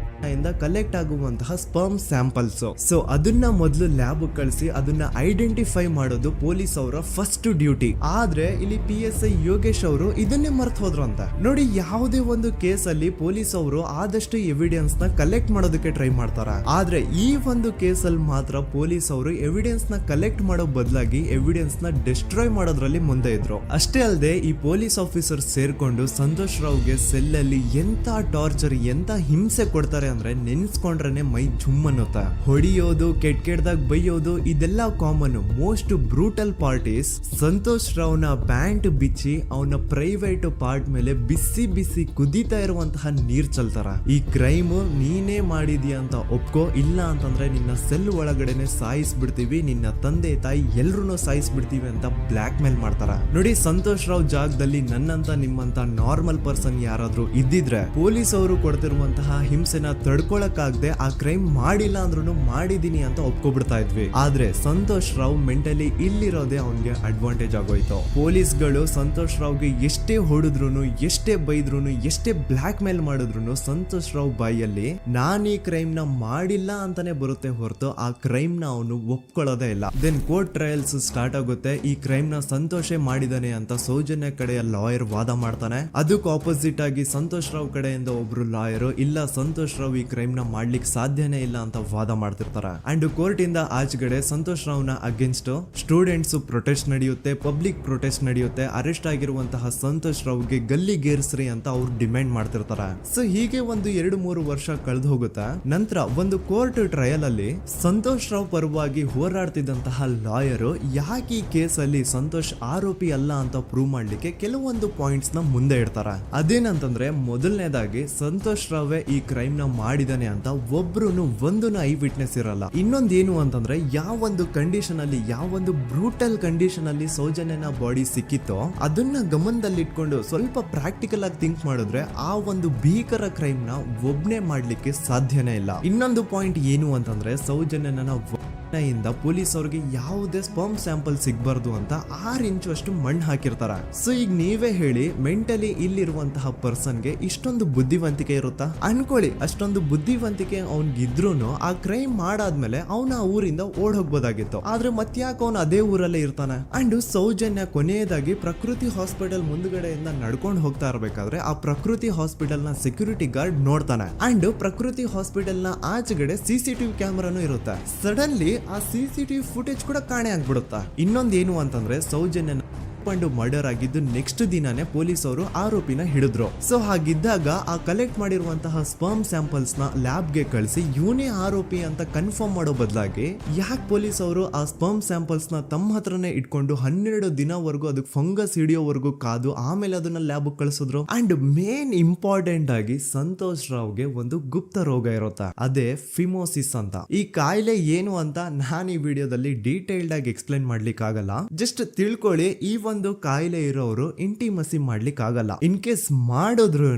ಇಂದ ಕಲೆಕ್ಟ್ ಆಗುವಂತಹ ಸ್ಪರ್ಮ್ ಸ್ಯಾಂಪಲ್ಸ್. ಸೊ ಅದನ್ನ ಮೊದಲು ಲ್ಯಾಬ್ ಕಳಿಸಿ ಅದನ್ನ ಐಡೆಂಟಿಫೈ ಮಾಡೋದು ಪೊಲೀಸ್ ಅವರ ಫಸ್ಟ್ ಡ್ಯೂಟಿ. ಆದ್ರೆ ಇಲ್ಲಿ PSI ಯೋಗೇಶ್ ಅವರು ಇದನ್ನೇ ಮರ್ತು ಹೋದ್ರು ಅಂತ ನೋಡಿ. ಯಾವುದೇ ಒಂದು ಕೇಸ್ ಅಲ್ಲಿ ಪೊಲೀಸ್ ಅವರು ಆದಷ್ಟು ಎವಿಡೆನ್ಸ್ ನ ಕಲೆಕ್ಟ್ ಮಾಡೋದಕ್ಕೆ ಟ್ರೈ ಮಾಡ್ತಾರೆ. ಆದ್ರೆ ಈ ಒಂದು ಕೇಸ್ ಅಲ್ಲಿ ಮಾತ್ರ ಪೊಲೀಸ್ ಅವರು ಎವಿಡೆನ್ಸ್ ನ ಕಲೆಕ್ಟ್ ಮಾಡೋ ಬದಲಾಗಿ ಎವಿಡೆನ್ಸ್ ನ ಡಿಸ್ಟ್ರಾಯ್ ಮಾಡೋದ್ರಲ್ಲಿ ಮುಂದೆ ಇದ್ರು. ಅಷ್ಟೇ ಅಲ್ಲದೆ ಈ ಪೊಲೀಸ್ ಆಫೀಸರ್ ಸೇರ್ಕೊಂಡು ಸಂತೋಷ್ ರಾವ್ಗೆ ಸೆಲ್ ಅಲ್ಲಿ ಎಂತ ಟಾರ್ಚರ್, ಎಂತ ಹಿಂಸೆ ಕೊಡ್ತಾರೆ ಅಂದ್ರೆ ನೆನ್ಸ್ಕೊಂಡ್ರೆ ಮೈ ಜುಮ್ ಅನ್ನುತ್ತ. ಹೊಡಿಯೋದು, ಕೆಟ್ಟದಾಗ ಬೈಯೋದು, ಇದೆಲ್ಲ common. Most brutal parties Santosh ರಾವ್ನ ಪ್ಯಾಂಟ್ ಬಿಚ್ಚಿ ಅವನ ಪ್ರೈವೇಟ್ ಪಾರ್ಟ್ ಮೇಲೆ ಬಿಸಿ ಬಿಸಿ ಕುದೀತಾ ಇರುವಂತಹ ನೀರ್ ಚಲ್ತಾರ. ಈ ಕ್ರೈಮ್ ನೀನೇ ಮಾಡಿದ್ಯಾ ಅಂತ ಒಪ್ಕೋ, ಇಲ್ಲ ಅಂತಂದ್ರೆ ನಿನ್ನ ಸೆಲ್ ಒಳಗಡೆನೆ ಸಾಯಿಸ್ಬಿಡ್ತೀವಿ, ನಿನ್ನ ತಂದೆ ತಾಯಿ ಎಲ್ರು ಸಾಯಿಸ್ಬಿಡ್ತೀವಿ ಅಂತ ಬ್ಲಾಕ್ ಮೇಲ್ ಮಾಡ್ತಾರ. ನೋಡಿ, ಸಂತೋಷ್ ರಾವ್ ಜಾಗದಲ್ಲಿ ನನ್ನಂತ ನಿಮ್ಮಂತ ನಾರ್ಮಲ್ ಪರ್ಸನ್ ಯಾರಾದ್ರೂ ಇದ್ದಿದ್ರೆ ಪೊಲೀಸ್ ಅವರು ಕೊಡ್ತಿರುವಂತಹ ಹಿಂಸೆನ ತಡ್ಕೊಳಕ್ಕಾಗದೆ ಆ ಕ್ರೈಮ್ ಮಾಡಿಲ್ಲ ಅಂದ್ರೂ ಮಾಡಿದೀನಿ ಅಂತ ಒಪ್ಕೊಬಿಡ್ತಾ ಇದ್ವಿ. ಆದ್ರೆ ಸಂತೋಷ್ ರಾವ್ ಮೆಂಟಲಿ ಇಲ್ಲಿರೋದೇ ಅವನ್ಗೆ ಅಡ್ವಾಂಟೇಜ್ ಆಗೋಯ್ತು. ಪೊಲೀಸ್ಗಳು ಸಂತೋಷ್ ರಾವ್ಗೆ ಎಷ್ಟೇ ಹೊಡೆದ್ರು, ಎಷ್ಟೇ ಬೈದ್ರು, ಎಷ್ಟೇ ಬ್ಲಾಕ್ ಮೇಲ್ ಮಾಡಿದ್ರು ಸಂತೋಷ್ ರಾವ್ ಬಾಯಲ್ಲಿ ನಾನ್ ಈ ಕ್ರೈಮ್ ನ ಮಾಡಿಲ್ಲ ಅಂತಾನೆ ಬರುತ್ತೆ ಹೊರತು ಆ ಕ್ರೈಮ್ ನ ಅವನು ಒಪ್ಕೊಳ್ಳೋದೇ ಇಲ್ಲ. ದೆನ್ ಕೋರ್ಟ್ ಟ್ರಯಲ್ಸ್ ಸ್ಟಾರ್ಟ್ ಆಗುತ್ತೆ. ಈ ಕ್ರೈಮ್ ನ ಸಂತೋಷೇ ಮಾಡಿದಾನೆ ಅಂತ ಸೌಜನ್ಯ ಕಡೆಯ ಲಾಯರ್ ವಾದ ಮಾಡ್ತಾನೆ. ಅದಕ್ಕೆ ಆಪೋಸಿಟ್ ಆಗಿ ಸಂತೋಷ್ ರಾವ್ ಕಡೆಯಿಂದ ಒಬ್ರು ಲಾಯರ್ ಇಲ್ಲ, ಸಂತೋಷ್ ರಾವ್ ಈ ಕ್ರೈಮ್ ನ ಮಾಡ್ಲಿಕ್ಕೆ ಸಾಧ್ಯನೇ ಇಲ್ಲ ಅಂತ ವಾದ ಮಾಡ್ತಿರ್ತಾರೆ. ಅಂಡ್ ಕೋರ್ಟ್ ಇಂದ ಆಚೆಗಡೆ ಸಂತೋಷ್ ರಾವ್ ನ ಅಗೇನ್ಸ್ಟ್ ಸ್ಟೂಡೆಂಟ್ಸ್ ಪ್ರೊಟೆಸ್ಟ್ ನಡೆಯುತ್ತೆ, ಪಬ್ಲಿಕ್ ಪ್ರೊಟೆಸ್ಟ್ ನಡೆಯುತ್ತೆ. ಅರೆಸ್ಟ್ ಆಗಿರುವಂತಹ ಸಂತೋಷ್ ರಾವ್ಗೆ ಗಲ್ಲಿಗೇರಿಸ್ರಿ ಅಂತ ಅವ್ರು ಡಿಮ್ಯಾಂಡ್ ಮಾಡ್ತಿರ್ತಾರೆ. ಸೊ ಹೀಗೆ ಒಂದು 2-3 ವರ್ಷ ಕಳೆದು ಹೋಗುತ್ತೆ. ನಂತರ ಒಂದು ಕೋರ್ಟ್ ಟ್ರಯಲ್ ಅಲ್ಲಿ ಸಂತೋಷ್ ರಾವ್ ಪರವಾಗಿ ಹೋರಾಡ್ತಿದ್ದಂತಹ ಲಾಯರ್ ಯಾಕೆ ಈ ಕೇಸ್ ಅಲ್ಲಿ ಸಂತೋಷ್ ಆರೋಪಿ ಅಲ್ಲ ಅಂತ ಪ್ರೂವ್ ಮಾಡ್ಲಿಕ್ಕೆ ಕೆಲವೊಂದು ಪಾಯಿಂಟ್ಸ್ ನ ಮುಂದೆ ಇಡ್ತಾರೆ. ಅದೇನಂತಂದ್ರೆ, ಮೊದಲನೇದಾಗಿ ಸಂತೋಷ್ ರಾವ್ ಈ ಕ್ರೈಮ್ ನ ಮಾಡಿದಾನೆ ಅಂತ ಒಬ್ರು ಒಂದು ಐ ವಿಟ್ನೆಸ್ ಇರಲ್ಲ. ಇನ್ನೊಂದೇನು ಅಂತಂದ್ರೆ, ಯಾವೊಂದು ಕಂಡೀಷನ್ ಅಲ್ಲಿ, ಯಾವೊಂದು ಬ್ರೂಟಲ್ ಕಂಡೀಷನ್ ಅಲ್ಲಿ ಸೌಜನ್ಯನ ಬಾಡಿ ಸಿಕ್ಕಿತ್ತೋ ಅದನ್ನ ಗಮನದಲ್ಲಿಟ್ಕೊಂಡು ಸ್ವಲ್ಪ ಪ್ರಾಕ್ಟಿಕಲ್ ಆಗಿ ಥಿಂಕ್ ಮಾಡಿದ್ರೆ ಆ ಒಂದು ಭೀಕರ ಕ್ರೈಮ್ ನ ಒಬ್ನೇ ಮಾಡ್ಲಿಕ್ಕೆ ಸಾಧ್ಯನೇ ಇಲ್ಲ. ಇನ್ನೊಂದು ಪಾಯಿಂಟ್ ಏನು ಅಂತಂದ್ರೆ, ಸೌಜನ್ಯನ ಇಂದ ಪೊಲೀಸ್ ಅವ್ರಿಗೆ ಯಾವುದೇ ಸ್ಪರ್ಮ್ ಸ್ಯಾಂಪಲ್ ಸಿಗ್ಬಾರ್ದು ಅಂತ 6 ಇಂಚು ಅಷ್ಟು ಮಣ್ಣು ಹಾಕಿರ್ತಾರ. ಸೊ ಈಗ ನೀವೇ ಹೇಳಿ, ಮೆಂಟಲಿ ಇಲ್ಲಿರುವಂತಹ ಪರ್ಸನ್ಗೆ ಇಷ್ಟೊಂದು ಬುದ್ಧಿವಂತಿಕೆ ಇರುತ್ತಾ ಅನ್ಕೊಳ್ಳಿ. ಅಷ್ಟೊಂದು ಬುದ್ಧಿವಂತಿಕೆ ಅವ್ನಿಗಿದ್ರೂನು ಆ ಕ್ರೈಮ್ ಮಾಡಾದ್ಮೇಲೆ ಅವನ ಆ ಊರಿಂದ ಓಡ್ ಹೋಗ್ಬೋದಾಗಿತ್ತು. ಆದ್ರೆ ಮತ್ತ್ಯಾಕೆ ಅವನು ಅದೇ ಊರಲ್ಲೇ ಇರ್ತಾನೆ. ಅಂಡ್ ಸೌಜನ್ಯ ಕೊನೆಯದಾಗಿ ಪ್ರಕೃತಿ ಹಾಸ್ಪಿಟಲ್ ಮುಂದ್ಗಡೆಯಿಂದ ನಡ್ಕೊಂಡು ಹೋಗ್ತಾ ಇರ್ಬೇಕಾದ್ರೆ ಆ ಪ್ರಕೃತಿ ಹಾಸ್ಪಿಟಲ್ ನ ಸೆಕ್ಯೂರಿಟಿ ಗಾರ್ಡ್ ನೋಡ್ತಾನೆ. ಅಂಡ್ ಪ್ರಕೃತಿ ಹಾಸ್ಪಿಟಲ್ ನ ಆಚೆಗಡೆ CCTV ಕ್ಯಾಮರಾನು ಇರುತ್ತೆ. ಸಡನ್ಲಿ ಆ CCTV ಫುಟೇಜ್ ಕೂಡ ಕಾಣೆ ಆಗ್ಬಿಡುತ್ತಾ. ಇನ್ನೊಂದೇನು ಅಂತಂದ್ರೆ, ಸೌಜನ್ಯನ ಮರ್ಡರ್ ಆಗಿದ್ದು ನೆಕ್ಸ್ಟ್ ದಿನಾನೇ ಪೊಲೀಸ್ ಅವರು ಆರೋಪಿನ ಹಿಡಿದ್ರು. ಸೊ ಹಾಗಿದ್ದಾಗ ಆ ಕಲೆಕ್ಟ್ ಮಾಡಿರುವಂತಹ ಸ್ಪರ್ಮ್ ಸ್ಯಾಂಪಲ್ಸ್ ನ ಲ್ಯಾಬ್ ಗೆ ಕಳಿಸಿ ಇವನೇ ಆರೋಪಿ ಅಂತ ಕನ್ಫರ್ಮ್ ಮಾಡೋ ಬದಲಾಗಿ ಯಾಕೆ ಪೊಲೀಸ್ ಅವರು ಆ ಸ್ಪರ್ಮ್ ಸ್ಯಾಂಪಲ್ಸ್ ನ ತಮ್ಮ ಹತ್ರನೇ ಇಟ್ಕೊಂಡು 12 ದಿನವರೆಗೂ ಅದಕ್ಕೆ ಫಂಗಸ್ ಹಿಡಿಯೋವರೆಗೂ ಕಾದು ಆಮೇಲೆ ಅದನ್ನ ಲ್ಯಾಬ್ ಕಳಿಸಿದ್ರು. ಅಂಡ್ ಮೇನ್ ಇಂಪಾರ್ಟೆಂಟ್ ಆಗಿ ಸಂತೋಷ್ ರಾವ್ಗೆ ಒಂದು ಗುಪ್ತ ರೋಗ ಇರುತ್ತೆ, ಅದೇ ಫಿಮೋಸಿಸ್ ಅಂತ. ಈ ಕಾಯಿಲೆ ಏನು ಅಂತ ನಾನು ಈ ವಿಡಿಯೋದಲ್ಲಿ ಡೀಟೇಲ್ಡ್ ಆಗಿ ಎಕ್ಸ್ಪ್ಲೈನ್ ಮಾಡ್ಲಿಕ್ಕೆ ಆಗಲ್ಲ. ಜಸ್ಟ್ ತಿಳ್ಕೊಳ್ಳಿ, ಈ ಒಂದು ಕಾಯಿಲೆ ಇರೋರು ಇಂಟಿಮಸಿ ಮಾಡ್ಲಿಕ್ಕೆ ಆಗಲ್ಲ. ಇನ್ ಕೇಸ್ ಮಾಡಿದ್ರು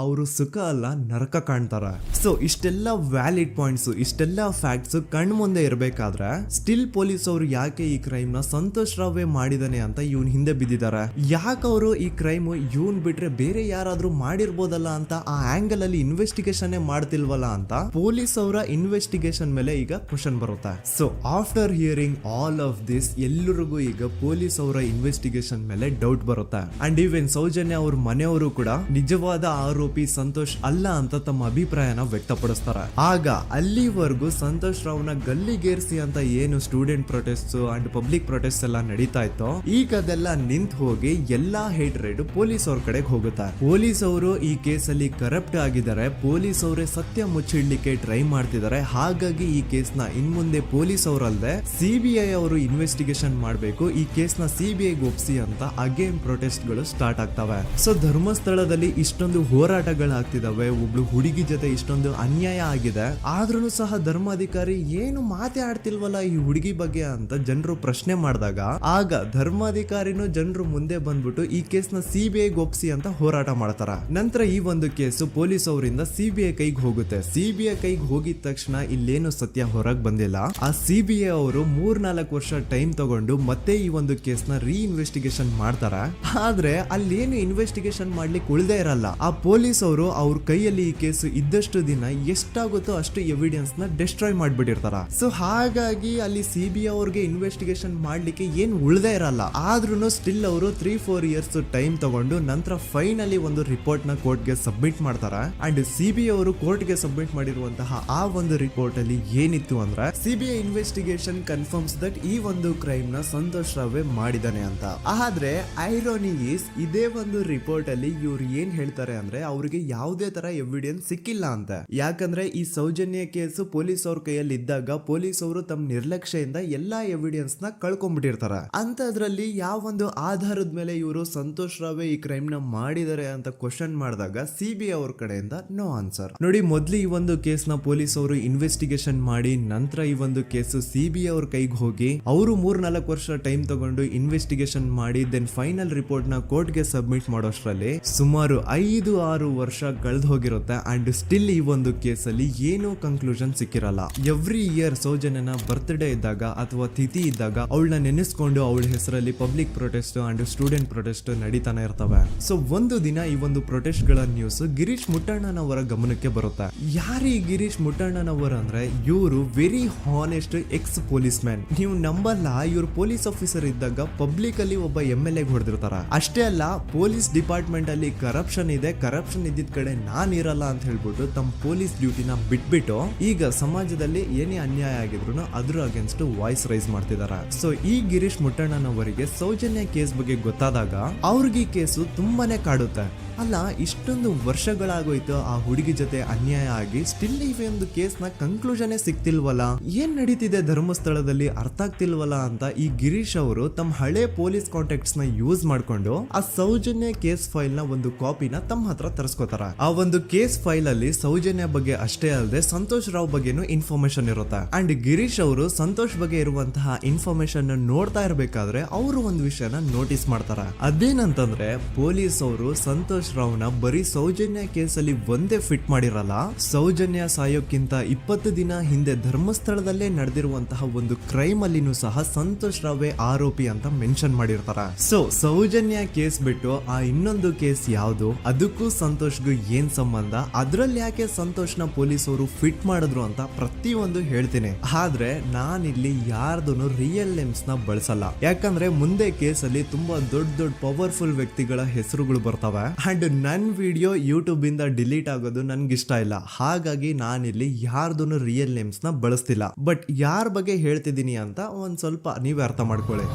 ಅವರು ಸುಖ ಅಲ್ಲ ನರಕ ಕಾಣ್ತಾರ. ಸೊ ಇಷ್ಟೆಲ್ಲ ವ್ಯಾಲಿಡ್ ಪಾಯಿಂಟ್ಸ್, ಇಷ್ಟೆಲ್ಲ ಫ್ಯಾಕ್ಟ್ಸ್ ಕಣ್ ಮುಂದೆ ಇರ್ಬೇಕಾದ್ರೆ ಸ್ಟಿಲ್ ಪೊಲೀಸ್ ಅವರು ಯಾಕೆ ಈ ಕ್ರೈಮ್ ನ ಸಂತೋಷ್ ರಾವೇ ಮಾಡಿದಾನೆ ಅಂತ ಇವನ್ ಹಿಂದೆ ಬಿದ್ದಿದ್ದಾರೆ. ಯಾಕೆ ಅವರು ಈ ಕ್ರೈಮ್ ಇವನ್ ಬಿಟ್ರೆ ಬೇರೆ ಯಾರಾದ್ರೂ ಮಾಡಿರ್ಬೋದಲ್ಲ ಅಂತ ಆ ಆಂಗಲ್ ಅಲ್ಲಿ ಇನ್ವೆಸ್ಟಿಗೇಷನ್ ಮಾಡ್ತಿಲ್ವಲ್ಲ ಅಂತ ಪೊಲೀಸ್ ಅವರ ಇನ್ವೆಸ್ಟಿಗೇಷನ್ ಮೇಲೆ ಈಗ ಕ್ವಶನ್ ಬರುತ್ತೆ. So after hearing all of this, ಎಲ್ಲರಿಗೂ ಈಗ ಪೊಲೀಸ್ ಅವರ ಇನ್ವೆಸ್ಟಿಗೇಷನ್ ಇನ್ವೆಸ್ಟಿಗೇಷನ್ ಮೇಲೆ ಡೌಟ್ ಬರುತ್ತೆ. ಅಂಡ್ ಈವನ್ ಸೌಜನ್ಯ ಅವ್ರ ಮನೆಯವರು ಕೂಡ ನಿಜವಾದ ಆರೋಪಿ ಸಂತೋಷ್ ಅಲ್ಲ ಅಂತ ತಮ್ಮ ಅಭಿಪ್ರಾಯನ ವ್ಯಕ್ತಪಡಿಸ್ತಾರೆ. ಆಗ ಅಲ್ಲಿವರೆಗೂ ಸಂತೋಷ್ ರಾವ್ನ ಗಲ್ಲಿಗೇರಿಸಿ ಅಂತ ಏನು student protest and public protest ಎಲ್ಲ ನಡೀತಾ ಇತ್ತು, ಈಗ ಅದೆಲ್ಲ ನಿಂತ್ ಹೋಗಿ ಎಲ್ಲಾ ಹೇಟ್ ರೇಟ್ ಪೊಲೀಸ್ ಅವ್ರ ಕಡೆಗೆ ಹೋಗುತ್ತೆ. ಪೊಲೀಸ್ ಅವರು ಈ ಕೇಸಲ್ಲಿ ಕರಪ್ಟ್ ಆಗಿದ್ದಾರೆ, ಪೊಲೀಸ್ ಅವರೇ ಸತ್ಯ ಮುಚ್ಚಿಡ್ಲಿಕ್ಕೆ ಟ್ರೈ ಮಾಡ್ತಿದ್ದಾರೆ. ಹಾಗಾಗಿ ಈ ಕೇಸ್ನ ಇನ್ಮುಂದೆ ಪೊಲೀಸ್ ಅವರಲ್ಲದೆ ಸಿಬಿಐ ಅವರು ಇನ್ವೆಸ್ಟಿಗೇಷನ್ ಮಾಡಬೇಕು, ಈ ಕೇಸ್ನ ಸಿಬಿಐ ಒಪ್ಸಿ ಅಂತ ಅಗೇನ್ ಪ್ರೊಟೆಸ್ಟ್ ಗಳು ಸ್ಟಾರ್ಟ್ ಆಗ್ತವೆ. ಸೊ ಧರ್ಮಸ್ಥಳದಲ್ಲಿ ಇಷ್ಟೊಂದು ಹೋರಾಟಗಳಾಗ್ತಿದಾವೆ, ಒಬ್ಳು ಹುಡುಗಿ ಜೊತೆ ಇಷ್ಟೊಂದು ಅನ್ಯಾಯ ಆಗಿದೆ, ಆದ್ರೂ ಸಹ ಧರ್ಮಾಧಿಕಾರಿ ಏನು ಮಾತೇ ಆಡ್ತಿಲ್ವಲ್ಲ ಈ ಹುಡುಗಿ ಬಗ್ಗೆ ಅಂತ ಜನರು ಪ್ರಶ್ನೆ ಮಾಡಿದಾಗ ಆಗ ಧರ್ಮಾಧಿಕಾರಿನೂ ಜನರು ಮುಂದೆ ಬಂದ್ಬಿಟ್ಟು ಈ ಕೇಸ್ನ ಸಿಬಿಐ ಒಪ್ಸಿ ಅಂತ ಹೋರಾಟ ಮಾಡ್ತಾರ. ನಂತರ ಈ ಒಂದು ಕೇಸು ಪೊಲೀಸ್ ಅವರಿಂದ ಸಿಬಿಐ ಕೈಗೆ ಹೋಗುತ್ತೆ. ಸಿಬಿಐ ಕೈಗೆ ಹೋಗಿದ ತಕ್ಷಣ ಇಲ್ಲೇನು ಸತ್ಯ ಹೊರಗೆ ಬಂದಿಲ್ಲ. ಆ ಸಿಬಿಐ ಅವರು 3-4 ವರ್ಷ ಟೈಮ್ ತಗೊಂಡು ಮತ್ತೆ ಈ ಒಂದು ಕೇಸ್ನ ರೀ ಇನ್ವೆಸ್ಟಿಗೇಷನ್ ಮಾಡ್ತಾರ. ಆದ್ರೆ ಅಲ್ಲೇನು ಇನ್ವೆಸ್ಟಿಗೇಷನ್ ಮಾಡ್ಲಿಕ್ಕೆ ಉಳ್ದೇ ಇರಲ್ಲ. ಆ ಪೊಲೀಸ್ ಅವರು ಅವ್ರ ಕೈಯಲ್ಲಿ ಈ ಕೇಸು ಇದ್ದಷ್ಟು ದಿನ ಎಷ್ಟಾಗುತ್ತೋ ಅಷ್ಟು ಎವಿಡೆನ್ಸ್ ನ ಡಿಸ್ಟ್ರಾಯ್ ಮಾಡ್ಬಿಟ್ಟಿರ್ತಾರ. ಸೊ ಹಾಗಾಗಿ ಅಲ್ಲಿ ಸಿಬಿಐ ಅವ್ರಿಗೆ ಇನ್ವೆಸ್ಟಿಗೇಷನ್ ಮಾಡ್ಲಿಕ್ಕೆ ಏನ್ ಉಳ್ದೇ ಇರಲ್ಲ. ಆದ್ರೂ ಸ್ಟಿಲ್ ಅವರು 3-4 ಇಯರ್ಸ್ ಟೈಮ್ ತಗೊಂಡು ನಂತರ ಫೈನಲಿ ಒಂದು ರಿಪೋರ್ಟ್ ನ ಕೋರ್ಟ್ ಗೆ ಸಬ್ಮಿಟ್ ಮಾಡ್ತಾರ. ಅಂಡ್ ಸಿಬಿಐ ಅವರು ಕೋರ್ಟ್ ಗೆ ಸಬ್ಮಿಟ್ ಮಾಡಿರುವಂತಹ ಆ ಒಂದು ರಿಪೋರ್ಟ್ ಅಲ್ಲಿ ಏನಿತ್ತು ಅಂದ್ರೆ ಸಿಬಿಐ ಇನ್ವೆಸ್ಟಿಗೇಷನ್ ಕನ್ಫರ್ಮ್ಸ್ ದಟ್ ಈ ಒಂದು ಕ್ರೈಮ್ ನ ಸಂತೋಷ್ ರಾವ್ ಮಾಡಿದಾನೆ ಅಂತ. ಆದ್ರೆ ಐರಾನಿ ಈಸ್ ಇದೇ ಒಂದು ರಿಪೋರ್ಟ್ ಅಲ್ಲಿ ಇವ್ರು ಏನ್ ಹೇಳ್ತಾರೆ ಅಂದ್ರೆ ಅವ್ರಿಗೆ ಯಾವುದೇ ತರ ಎವಿಡೆನ್ಸ್ ಸಿಕ್ಕಿಲ್ಲ ಅಂತ. ಯಾಕಂದ್ರೆ ಈ ಸೌಜನ್ಯ ಕೇಸು ಪೊಲೀಸ್ ಅವ್ರ ಕೈಯಲ್ಲಿ ಇದ್ದಾಗ ಪೊಲೀಸ್ ಅವರು ತಮ್ಮ ನಿರ್ಲಕ್ಷ್ಯದಿಂದ ಎಲ್ಲಾ ಎವಿಡೆನ್ಸ್ ನ ಕಳ್ಕೊಂಡ್ಬಿಟ್ಟಿರ್ತಾರ. ಅಂತದ್ರಲ್ಲಿ ಯಾವ ಒಂದು ಆಧಾರದ ಮೇಲೆ ಇವರು ಸಂತೋಷ್ ರಾವ್ ಈ ಕ್ರೈಮ್ ನ ಮಾಡಿದ್ದಾರೆ ಅಂತ ಕ್ವಶನ್ ಮಾಡಿದಾಗ ಸಿಬಿಐ ಅವ್ರ ಕಡೆಯಿಂದ ನೋ ಆನ್ಸರ್. ನೋಡಿ, ಮೊದ್ಲು ಈ ಒಂದು ಕೇಸ್ ನ ಪೊಲೀಸ್ ಅವರು ಇನ್ವೆಸ್ಟಿಗೇಷನ್ ಮಾಡಿ ನಂತರ ಈ ಒಂದು ಕೇಸು ಸಿಬಿಐ ಅವ್ರ ಕೈಗೆ ಹೋಗಿ ಅವರು 3-4 ವರ್ಷ ಟೈಮ್ ತಗೊಂಡು ಇನ್ವೆಸ್ಟಿಗೇಷನ್ ಮಾಡಿ ದೆನ್ ಫೈನಲ್ ರಿಪೋರ್ಟ್ ನ ಕೋರ್ಟ್ ಗೆ ಸಬ್ಮಿಟ್ ಮಾಡೋಷ್ಟ್ರಲ್ಲಿ ಸುಮಾರು 5-6 ವರ್ಷ ಕಳೆದು ಹೋಗಿರುತ್ತೆ. ಅಂಡ್ ಸ್ಟಿಲ್ ಈ ಒಂದು ಕೇಸಲ್ಲಿ ಏನೂ ಕನ್ಕ್ಲೂಷನ್ ಸಿಕ್ಕಿರಲ್ಲ. ಎವ್ರಿ ಇಯರ್ ಸೌಜನ್ಯನ ಬರ್ತ್ಡೇ ಇದ್ದಾಗ ಅಥವಾ ತಿಥಿ ಇದ್ದಾಗ ಅವಳನ್ನ ನೆನೆಸ್ಕೊಂಡು ಅವಳ ಹೆಸರಲ್ಲಿ public protest and student protest ನಡೀತಾನೆ ಇರ್ತವೆ. ಸೊ ಒಂದು ದಿನ ಈ ಒಂದು ಪ್ರೊಟೆಸ್ಟ್ ಗಳ ನ್ಯೂಸ್ ಗಿರೀಶ್ ಮುಟ್ಟಣ್ಣನವರ ಗಮನಕ್ಕೆ ಬರುತ್ತೆ. ಯಾರು ಈ ಗಿರೀಶ್ ಮುಟ್ಟಣ್ಣನವರ ಅಂದ್ರೆ ಇವರು very honest X police man. ನೀವು ನಂಬಲ್ಲ, ಇವ್ರು ಪೊಲೀಸ್ ಆಫೀಸರ್ ಇದ್ದಾಗ ಪಬ್ಲಿಕ್ ಅಲ್ಲಿ ಒಬ್ಬ MLA ಹೊಡೆದಿರ್ತಾರ. ಅಷ್ಟೇ ಅಲ್ಲ, ಪೊಲೀಸ್ ಡಿಪಾರ್ಟ್ಮೆಂಟ್ ಅಲ್ಲಿ ಕರಪ್ಷನ್ ಇದೆ, ಕರಪ್ಷನ್ ಇದ್ದಿದ್ ಕಡೆ ನಾನ್ ಇರಲ್ಲ ಅಂತ ಹೇಳ್ಬಿಟ್ಟು ತಮ್ಮ ಪೊಲೀಸ್ ಡ್ಯೂಟಿನ ಬಿಟ್ಬಿಟ್ಟು ಈಗ ಸಮಾಜದಲ್ಲಿ ಏನೇ ಅನ್ಯಾಯ ಆಗಿದ್ರು ಅದ್ರ ಅಗೇನ್ಸ್ಟ್ ವಾಯ್ಸ್ ರೈಸ್ ಮಾಡ್ತಿದಾರ. ಸೊ ಈ ಗಿರೀಶ್ ಮುಟ್ಟಣ್ಣನವರಿಗೆ ಸೌಜನ್ಯ ಕೇಸ್ ಬಗ್ಗೆ ಗೊತ್ತಾದಾಗ ಅವ್ರಿಗೆ ಈ ಕೇಸು ತುಂಬಾನೇ ಕಾಡುತ್ತೆ. ಅಲ್ಲ, ಇಷ್ಟೊಂದು ವರ್ಷಗಳಾಗೋಯ್ತು ಆ ಹುಡುಗಿ ಜೊತೆ ಅನ್ಯಾಯ ಆಗಿ, ಸ್ಟಿಲ್ ಈ ಒಂದು ಕೇಸ್ ನ ಕನ್ಕ್ಲೂಷನ್ ಸಿಕ್ತಿಲ್ವಲ್ಲ, ಏನ್ ನಡೀತಿದೆ ಧರ್ಮಸ್ಥಳದಲ್ಲಿ ಅರ್ಥ ಆಗ್ತಿಲ್ವಲ್ಲ ಅಂತ ಈ ಗಿರೀಶ್ ಅವರು ತಮ್ಮ ಹಳೆ ಪೊಲೀಸ್ ಕಾಂಟ್ಯಾಕ್ಟ್ಸ್ ನ ಯೂಸ್ ಮಾಡ್ಕೊಂಡು ಆ ಸೌಜನ್ಯ ಕೇಸ್ ಫೈಲ್ ನ ಒಂದು ಕಾಪಿನ ತಮ್ಮ ಹತ್ರ ತರಿಸ್ಕೋತಾರ. ಆ ಒಂದು ಕೇಸ್ ಫೈಲ್ ಅಲ್ಲಿ ಸೌಜನ್ಯ ಬಗ್ಗೆ ಅಷ್ಟೇ ಅಲ್ಲದೆ ಸಂತೋಷ್ ರಾವ್ ಬಗ್ಗೆನೂ ಇನ್ಫಾರ್ಮೇಶನ್ ಇರುತ್ತೆ. ಅಂಡ್ ಗಿರೀಶ್ ಅವರು ಸಂತೋಷ್ ಬಗ್ಗೆ ಇರುವಂತಹ ಇನ್ಫಾರ್ಮೇಶನ್ ನೋಡ್ತಾ ಇರ್ಬೇಕಾದ್ರೆ ಅವರು ಒಂದು ವಿಷಯನ ನೋಟಿಸ್ ಮಾಡ್ತಾರ. ಅದೇನಂತಂದ್ರೆ ಪೊಲೀಸ್ ಅವರು ಸಂತೋಷ್ ರಾವ್ನ ಬರೀ ಸೌಜನ್ಯ ಕೇಸಲ್ಲಿ ಒಂದೇ ಫಿಟ್ ಮಾಡಿರಲ್ಲ, ಸೌಜನ್ಯ ಸಾಯೋಕ್ಕಿಂತ 20 ದಿನ ಹಿಂದೆ ಧರ್ಮಸ್ಥಳದಲ್ಲೇ ನಡೆದಿರುವಂತಹ ಒಂದು ಕ್ರೈಮ್ ಅಲ್ಲಿನೂ ಸಹ ಸಂತೋಷ್ ರಾವ್ ಆರೋಪಿ ಅಂತ ಮೆನ್ಷನ್ ಮಾಡಿರ್ತಾರ. ಸೊ ಸೌಜನ್ಯ ಕೇಸ್ ಬಿಟ್ಟು ಆ ಇನ್ನೊಂದು ಕೇಸ್ ಯಾವುದು, ಅದಕ್ಕೂ ಸಂತೋಷ್ಗೂ ಏನ್ ಸಂಬಂಧ, ಅದ್ರಲ್ಲಿ ಯಾಕೆ ಸಂತೋಷ್ನ ಪೊಲೀಸ್ ಅವರು ಫಿಟ್ ಮಾಡಿದ್ರು ಅಂತ ಪ್ರತಿಯೊಂದು ಹೇಳ್ತೀನಿ. ಆದ್ರೆ ನಾನಿಲ್ಲಿ ಯಾರ್ದು ರಿಯಲ್ ನೇಮ್ಸ್ ನ ಬಳಸಲ್ಲ. ಯಾಕಂದ್ರೆ ಮುಂದೆ ಕೇಸಲ್ಲಿ ತುಂಬಾ ದೊಡ್ಡ ಪವರ್ಫುಲ್ ವ್ಯಕ್ತಿಗಳ ಹೆಸರುಗಳು ಬರ್ತವೆ. ಅಂಡ್ ನನ್ ವಿಡಿಯೋ ಯೂಟ್ಯೂಬ್ ಇಂದ ಡಿಲೀಟ್ ಆಗೋದು ನನ್ಗೆ ಇಷ್ಟ ಇಲ್ಲ. ಹಾಗಾಗಿ ನಾನಿಲ್ಲಿ ಯಾರ್ದು ರಿಯಲ್ ನೇಮ್ಸ್ ನ ಬಳಸ್ತಿಲ್ಲ. ಬಟ್ ಯಾರ ಬಗ್ಗೆ ಹೇಳ್ತಿದ್ದೀನಿ ಅಂತ ಒಂದ್ ಸ್ವಲ್ಪ ನೀವೇ ಅರ್ಥ ಮಾಡ್ಕೊಳ್ಳಿ.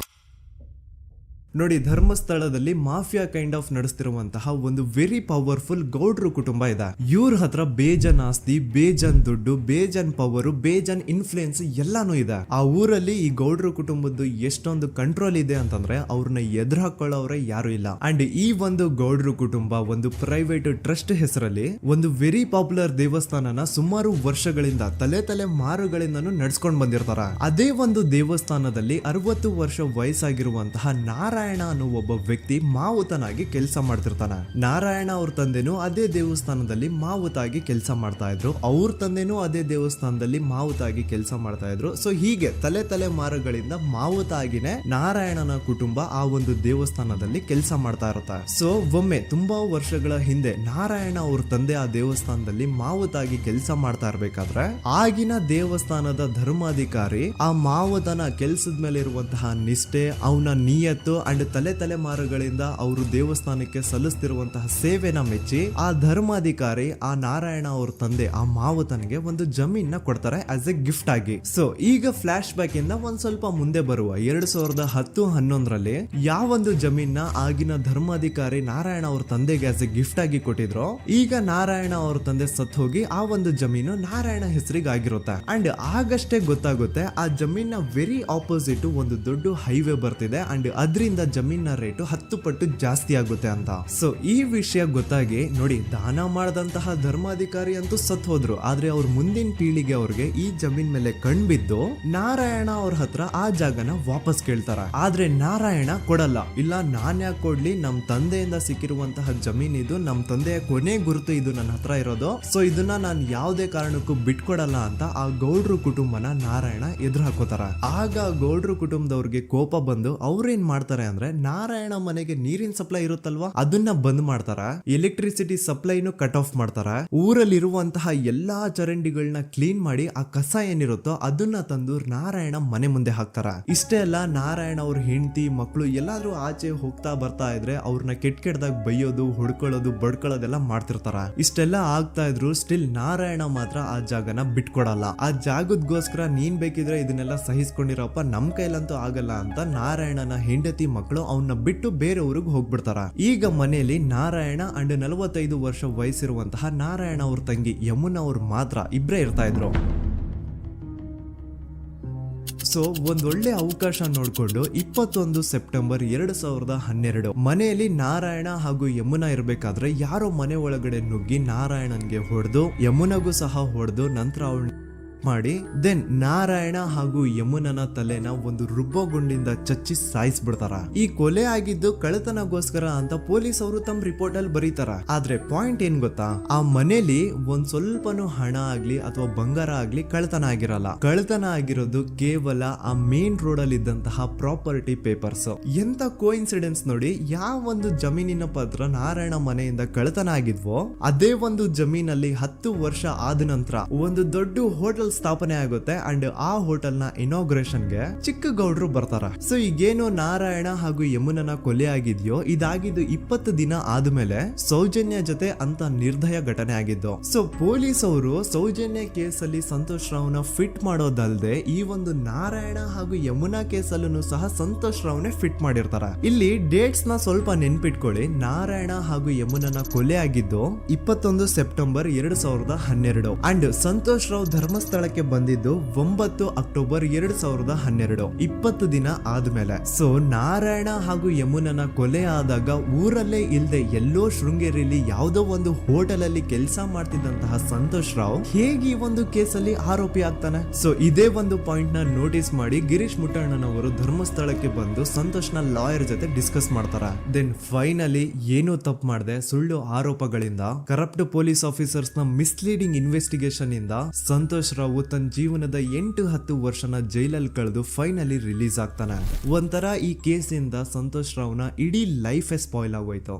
ನೋಡಿ, ಧರ್ಮಸ್ಥಳದಲ್ಲಿ ಮಾಫಿಯಾ ಕೈಂಡ್ ಆಫ್ ನಡೆಸ್ತಿರುವಂತಹ ಒಂದು ವೆರಿ ಪವರ್ಫುಲ್ ಗೌಡ್ರು ಕುಟುಂಬ ಇದೆ. ಇವ್ರ ಹತ್ರ ಬೇಜನ್ ಆಸ್ತಿ, ಬೇಜನ್ ದುಡ್ಡು, ಬೇಜನ್ ಪವರ್, ಬೇಜನ್ ಇನ್ಫ್ಲೂಯೆನ್ಸ್ ಎಲ್ಲಾನು ಇದೆ. ಆ ಊರಲ್ಲಿ ಈ ಗೌಡ್ರು ಕುಟುಂಬದ್ದು ಎಷ್ಟೊಂದು ಕಂಟ್ರೋಲ್ ಇದೆ ಅಂತಂದ್ರೆ ಅವ್ರನ್ನ ಎದುರು ಹಾಕೊಳ್ಳೋರೆ ಯಾರು ಇಲ್ಲ. ಅಂಡ್ ಈ ಒಂದು ಗೌಡ್ರು ಕುಟುಂಬ ಒಂದು ಪ್ರೈವೇಟ್ ಟ್ರಸ್ಟ್ ಹೆಸರಲ್ಲಿ ಒಂದು ವೆರಿ ಪಾಪ್ಯುಲರ್ ದೇವಸ್ಥಾನನ ಸುಮಾರು ವರ್ಷಗಳಿಂದ ತಲೆ ಮಾರುಗಳಿಂದನೂ ನಡ್ಸ್ಕೊಂಡ್ ಬಂದಿರ್ತಾರ. ಅದೇ ಒಂದು ದೇವಸ್ಥಾನದಲ್ಲಿ 60 ವರ್ಷ ವಯಸ್ಸಾಗಿರುವಂತಹ ನಾರಾಯಣ ಅನ್ನೋ ಒಬ್ಬ ವ್ಯಕ್ತಿ ಮಾವುತನಾಗಿ ಕೆಲಸ ಮಾಡ್ತಿರ್ತಾನೆ. ನಾರಾಯಣ ಅವ್ರ ತಂದೆನೂ ಅದೇ ದೇವಸ್ಥಾನದಲ್ಲಿ ಮಾವುತಾಗಿ ಕೆಲಸ ಮಾಡ್ತಾ ಇದ್ರು, ಅವ್ರ ತಂದೆನೂ ಅದೇ ದೇವಸ್ಥಾನದಲ್ಲಿ ಮಾವುತಾಗಿ ಕೆಲಸ ಮಾಡ್ತಾ ಇದ್ರು. ಸೊ ಹೀಗೆ ತಲೆ ಮಾರುಗಳಿಂದ ಮಾವುತಾಗಿನೇ ನಾರಾಯಣನ ಕುಟುಂಬ ಆ ಒಂದು ದೇವಸ್ಥಾನದಲ್ಲಿ ಕೆಲಸ ಮಾಡ್ತಾ ಇರುತ್ತೆ. ಸೊ ಒಮ್ಮೆ ತುಂಬಾ ವರ್ಷಗಳ ಹಿಂದೆ ನಾರಾಯಣ ಅವ್ರ ತಂದೆ ಆ ದೇವಸ್ಥಾನದಲ್ಲಿ ಮಾವುತಾಗಿ ಕೆಲಸ ಮಾಡ್ತಾ ಇರ್ಬೇಕಾದ್ರೆ ಆಗಿನ ದೇವಸ್ಥಾನದ ಧರ್ಮಾಧಿಕಾರಿ ಆ ಮಾವುತನ ಕೆಲ್ಸದ ಮೇಲೆ ಇರುವಂತಹ ನಿಷ್ಠೆ, ಅವನ ನಿಯತ್ತು ಅಂಡ್ ತಲೆಮಾರುಗಳಿಂದ ಅವರು ದೇವಸ್ಥಾನಕ್ಕೆ ಸಲ್ಲಿಸ್ತಿರುವಂತಹ ಸೇವೆನ ಮೆಚ್ಚಿ ಆ ಧರ್ಮಾಧಿಕಾರಿ ಆ ನಾರಾಯಣ ಅವ್ರ ತಂದೆ ಆ ಮಾವುತನಿಗೆ ಒಂದು ಜಮೀನ್ ಕೊಡ್ತಾರೆ ಆಸ್ ಎ ಗಿಫ್ಟ್ ಆಗಿ. ಸೊ ಈಗ ಫ್ಲಾಶ್ ಬ್ಯಾಕ್ ಇಂದ ಒಂದ್ ಸ್ವಲ್ಪ ಮುಂದೆ ಬರುವ 2010-11ರಲ್ಲಿ ಯಾವೊಂದು ಜಮೀನ ಆಗಿನ ಧರ್ಮಾಧಿಕಾರಿ ನಾರಾಯಣ ಅವ್ರ ತಂದೆಗೆ ಆಸ್ ಎ ಗಿಫ್ಟ್ ಆಗಿ ಕೊಟ್ಟಿದ್ರು, ಈಗ ನಾರಾಯಣ ಅವ್ರ ತಂದೆ ಸತ್ ಹೋಗಿ ಆ ಒಂದು ಜಮೀನು ನಾರಾಯಣ ಹೆಸರಿಗೆ ಆಗಿರುತ್ತೆ. ಅಂಡ್ ಆಗಷ್ಟೇ ಗೊತ್ತಾಗುತ್ತೆ ಆ ಜಮೀನ ವೆರಿ ಆಪೋಸಿಟ್ ಒಂದು ದೊಡ್ಡ ಹೈವೇ ಬರ್ತಿದೆ ಅಂಡ್ ಅದರಿಂದ ಜಮೀನ ರೇಟು 10 ಪಟ್ಟು ಜಾಸ್ತಿ ಆಗುತ್ತೆ ಅಂತ. ಸೊ ಈ ವಿಷಯ ಗೊತ್ತಾಗಿ ನೋಡಿ ದಾನ ಮಾಡದಂತಹ ಧರ್ಮಾಧಿಕಾರಿ ಅಂತೂ ಸತ್ ಹೋದ್ರು, ಆದ್ರೆ ಅವ್ರ ಮುಂದಿನ ಪೀಳಿಗೆ ಅವ್ರಿಗೆ ಈ ಜಮೀನ್ ಮೇಲೆ ಕಣ್ಬಿದ್ದು ನಾರಾಯಣ ಅವ್ರ ಹತ್ರ ಆ ಜಾಗನ ವಾಪಸ್ ಕೇಳ್ತಾರ. ಆದ್ರೆ ನಾರಾಯಣ ಕೊಡಲ್ಲ. ಇಲ್ಲ ನಾನ್ ಯಾಕೆ ಕೊಡ್ಲಿ, ನಮ್ ತಂದೆಯಿಂದ ಸಿಕ್ಕಿರುವಂತಹ ಜಮೀನ್ ಇದು, ನಮ್ ತಂದೆಯ ಕೊನೆ ಗುರುತು ಇದು ನನ್ನ ಹತ್ರ ಇರೋದು, ಸೊ ಇದನ್ನ ನಾನು ಯಾವುದೇ ಕಾರಣಕ್ಕೂ ಬಿಟ್ಕೊಡಲ್ಲ ಅಂತ ಆ ಗೌಡ್ರು ಕುಟುಂಬನ ನಾರಾಯಣ ಎದುರು ಹಾಕೋತಾರ. ಆಗ ಗೌಡ್ರು ಕುಟುಂಬದವ್ರಿಗೆ ಕೋಪ ಬಂದು ಅವ್ರೇನ್ ಮಾಡ್ತಾರೆ ಅಂದ್ರೆ ನಾರಾಯಣ ಮನೆಗೆ ನೀರಿನ ಸಪ್ಲೈ ಇರುತ್ತಲ್ವಾ ಅದನ್ನ ಬಂದ್ ಮಾಡ್ತಾರ, ಎಲೆಕ್ಟ್ರಿಸಿಟಿ ಸಪ್ಲೈನು ಕಟ್ ಆಫ್ ಮಾಡ್ತಾರ, ಊರಲ್ಲಿರುವಂತಹ ಎಲ್ಲಾ ಚರಂಡಿಗಳನ್ನ ಕ್ಲೀನ್ ಮಾಡಿ ಆ ಕಸ ಏನಿರುತ್ತೋ ಅದನ್ನ ತಂದು ನಾರಾಯಣ ಮನೆ ಮುಂದೆ ಹಾಕ್ತಾರ. ಇಷ್ಟೇ ಅಲ್ಲ, ನಾರಾಯಣ ಅವ್ರ ಹೆಂಡತಿ ಮಕ್ಕಳು ಎಲ್ಲಾದ್ರೂ ಆಚೆ ಹೋಗ್ತಾ ಬರ್ತಾ ಇದ್ರೆ ಅವ್ರನ್ನ ಕೆಟ್ಟದಾಗ ಬೈಯೋದು, ಹೊಡ್ಕೊಳ್ಳೋದು, ಬಡ್ಕೊಳ್ಳೋದೆಲ್ಲ ಮಾಡ್ತಿರ್ತಾರ. ಇಷ್ಟೆಲ್ಲ ಆಗ್ತಾ ಇದ್ರು ಸ್ಟಿಲ್ ನಾರಾಯಣ ಮಾತ್ರ ಆ ಜಾಗನ ಬಿಟ್ಕೊಡಲ್ಲ. ಆ ಜಾಗದ್ಗೋಸ್ಕರ ನೀನ್ ಬೇಕಿದ್ರೆ ಇದನ್ನೆಲ್ಲ ಸಹಿಸ್ಕೊಂಡಿರಪ್ಪ, ನಮ್ ಕೈಲಂತೂ ಆಗಲ್ಲ ಅಂತ ನಾರಾಯಣನ ಹೆಂಡತಿ ಮಕ್ಕಳು ಅವನ್ನ ಬಿಟ್ಟು ಬೇರೆ ಊರಿಗೆ ಹೋಗ್ಬಿಡ್ತಾರ. ಈಗ ಮನೆಯಲ್ಲಿ ನಾರಾಯಣ ಅಂಡ್ 45 ವರ್ಷ ವಯಸ್ಸಿರುವಂತಹ ನಾರಾಯಣ ಅವ್ರ ತಂಗಿ ಯಮುನಾ ಅವ್ರು ಮಾತ್ರ ಇಬ್ರೇ ಇರ್ತಾ ಇದ್ರು. ಸೊ ಒಂದೊಳ್ಳೆ ಅವಕಾಶ ನೋಡ್ಕೊಂಡು 21 ಸೆಪ್ಟೆಂಬರ್ 2012 ಮನೆಯಲ್ಲಿ ನಾರಾಯಣ ಹಾಗೂ ಯಮುನಾ ಇರ್ಬೇಕಾದ್ರೆ ಯಾರೋ ಮನೆ ಒಳಗಡೆ ನುಗ್ಗಿ ನಾರಾಯಣನ್ಗೆ ಹೊಡೆದು ಯಮುನಾಗೂ ಸಹ ಹೊಡೆದು ನಂತರ ಅವಳು ಮಾಡಿ ದೆನ್ ನಾರಾಯಣ ಹಾಗೂ ಯಮುನನ ತಲೆನ ಒಂದು ರುಬ್ಬಗುಂಡಿಂದ ಚಚ್ಚಿ ಸಾಯಿಸ್ಬಿಡ್ತಾರ. ಈ ಕೊಲೆ ಆಗಿದ್ದು ಕಳ್ಳತನಗೋಸ್ಕರ ಅಂತ ಪೊಲೀಸ್ ಅವರು ತಮ್ಮ ರಿಪೋರ್ಟ್ ಅಲ್ಲಿ ಬರೀತಾರ. ಆದ್ರೆ ಪಾಯಿಂಟ್ ಏನ್ ಗೊತ್ತಾ, ಆ ಮನೇಲಿ ಒಂದ್ ಸ್ವಲ್ಪನೂ ಹಣ ಆಗ್ಲಿ ಅಥವಾ ಬಂಗಾರ ಆಗ್ಲಿ ಕಳ್ಳತನ ಆಗಿರಲ್ಲ. ಕಳ್ಳತನ ಆಗಿರೋದು ಕೇವಲ ಆ ಮೇನ್ ರೋಡ್ ಅಲ್ಲಿ ಇದ್ದಂತಹ ಪ್ರಾಪರ್ಟಿ ಪೇಪರ್ಸ್. ಎಂತ ಕೋಇನ್ಸಿಡೆನ್ಸ್ ನೋಡಿ, ಯಾವ ಒಂದು ಜಮೀನಿನ ಪತ್ರ ನಾರಾಯಣ ಮನೆಯಿಂದ ಕಳ್ಳತನ ಆಗಿದ್ವೋ ಅದೇ ಒಂದು ಜಮೀನಲ್ಲಿ 10 ವರ್ಷ ಆದ ನಂತರ ಒಂದು ದೊಡ್ಡ ಹೋಟೆಲ್ ಸ್ಥಾಪನೆ ಆಗುತ್ತೆ ಅಂಡ್ ಆ ಹೋಟೆಲ್ ನ ಇನಾಗ್ರೇಷನ್ ಗೆ ಚಿಕ್ಕ ಗೌಡ್ರು ಬರ್ತಾರ. ಸೊ ಈಗೇನು ನಾರಾಯಣ ಹಾಗೂ ಯಮುನನ ಕೊಲೆ ಆಗಿದ್ಯೋ ಇದಾಗಿದ್ದು 20 ದಿನ ಆದ್ಮೇಲೆ ಸೌಜನ್ಯ ಜೊತೆ ಅಂತ ನಿರ್ದಯ ಘಟನೆ ಆಗಿದ್ದು. ಸೊ ಪೊಲೀಸ್ ಅವರು ಸೌಜನ್ಯ ಕೇಸಲ್ಲಿ ಸಂತೋಷ್ ರಾವ್ನ ಫಿಟ್ ಮಾಡೋದಲ್ದೆ ಈ ಒಂದು ನಾರಾಯಣ ಹಾಗೂ ಯಮುನಾ ಕೇಸಲ್ಲೂ ಸಹ ಸಂತೋಷ್ ರಾವ್ನೆ ಫಿಟ್ ಮಾಡಿರ್ತಾರ. ಇಲ್ಲಿ ಡೇಟ್ಸ್ ನ ಸ್ವಲ್ಪ ನೆನ್ಪಿಟ್ಕೊಳ್ಳಿ. ನಾರಾಯಣ ಹಾಗೂ ಯಮುನನ ಕೊಲೆ ಆಗಿದ್ದು 21 ಸೆಪ್ಟೆಂಬರ್ 2012 ಅಂಡ್ ಸಂತೋಷ್ ರಾವ್ ಧರ್ಮಸ್ಥಳ ಬಂದಿದ್ದು 9 ಅಕ್ಟೋಬರ್ 2012, 20 ದಿನ ಆದ್ಮೇಲೆ. ಸೊ ನಾರಾಯಣ ಹಾಗೂ ಯಮುನನ ಕೊಲೆ ಆದಾಗ ಊರಲ್ಲೇ ಇಲ್ದೆ ಎಲ್ಲೋ ಶೃಂಗೇರಿಯಲ್ಲಿ ಯಾವುದೋ ಒಂದು ಹೋಟೆಲ್ ಅಲ್ಲಿ ಕೆಲಸ ಮಾಡ್ತಿದ್ದಂತಹ ಸಂತೋಷ್ ರಾವ್ ಹೇಗೆ ಈ ಒಂದು ಕೇಸಲ್ಲಿ ಆರೋಪಿ ಆಗ್ತಾನೆ? ಸೊ ಇದೇ ಒಂದು ಪಾಯಿಂಟ್ ನ ನೋಟಿಸ್ ಮಾಡಿ ಗಿರೀಶ್ ಮುಟ್ಟಣ್ಣನವರು ಧರ್ಮಸ್ಥಳಕ್ಕೆ ಬಂದು ಸಂತೋಷ್ ನ ಲಾಯರ್ ಜೊತೆ ಡಿಸ್ಕಸ್ ಮಾಡ್ತಾರ. ದೆನ್ ಫೈನಲಿ ಏನೋ ತಪ್ಪು ಮಾಡದೆ ಸುಳ್ಳು ಆರೋಪಗಳಿಂದ ಕರಪ್ಟ್ ಪೊಲೀಸ್ ಆಫೀಸರ್ಸ್ ನ ಮಿಸ್ಲೀಡಿಂಗ್ ಇನ್ವೆಸ್ಟಿಗೇಷನ್ ಇಂದ ಸಂತೋಷ್ ರಾವ್ ತನ್ನ ಜೀವನದ 8-10 ವರ್ಷನ ಜೈಲಲ್ಲಿ ಕಳೆದು ಫೈನಲಿ ರಿಲೀಸ್ ಆಗ್ತಾನೆ. ಒಂಥರ ಈ ಕೇಸಿಂದ ಸಂತೋಷ್ ರಾವ್ನ ಇಡೀ ಲೈಫ್ ಸ್ಪಾಯ್ಲ್ ಆಗೋಯ್ತು.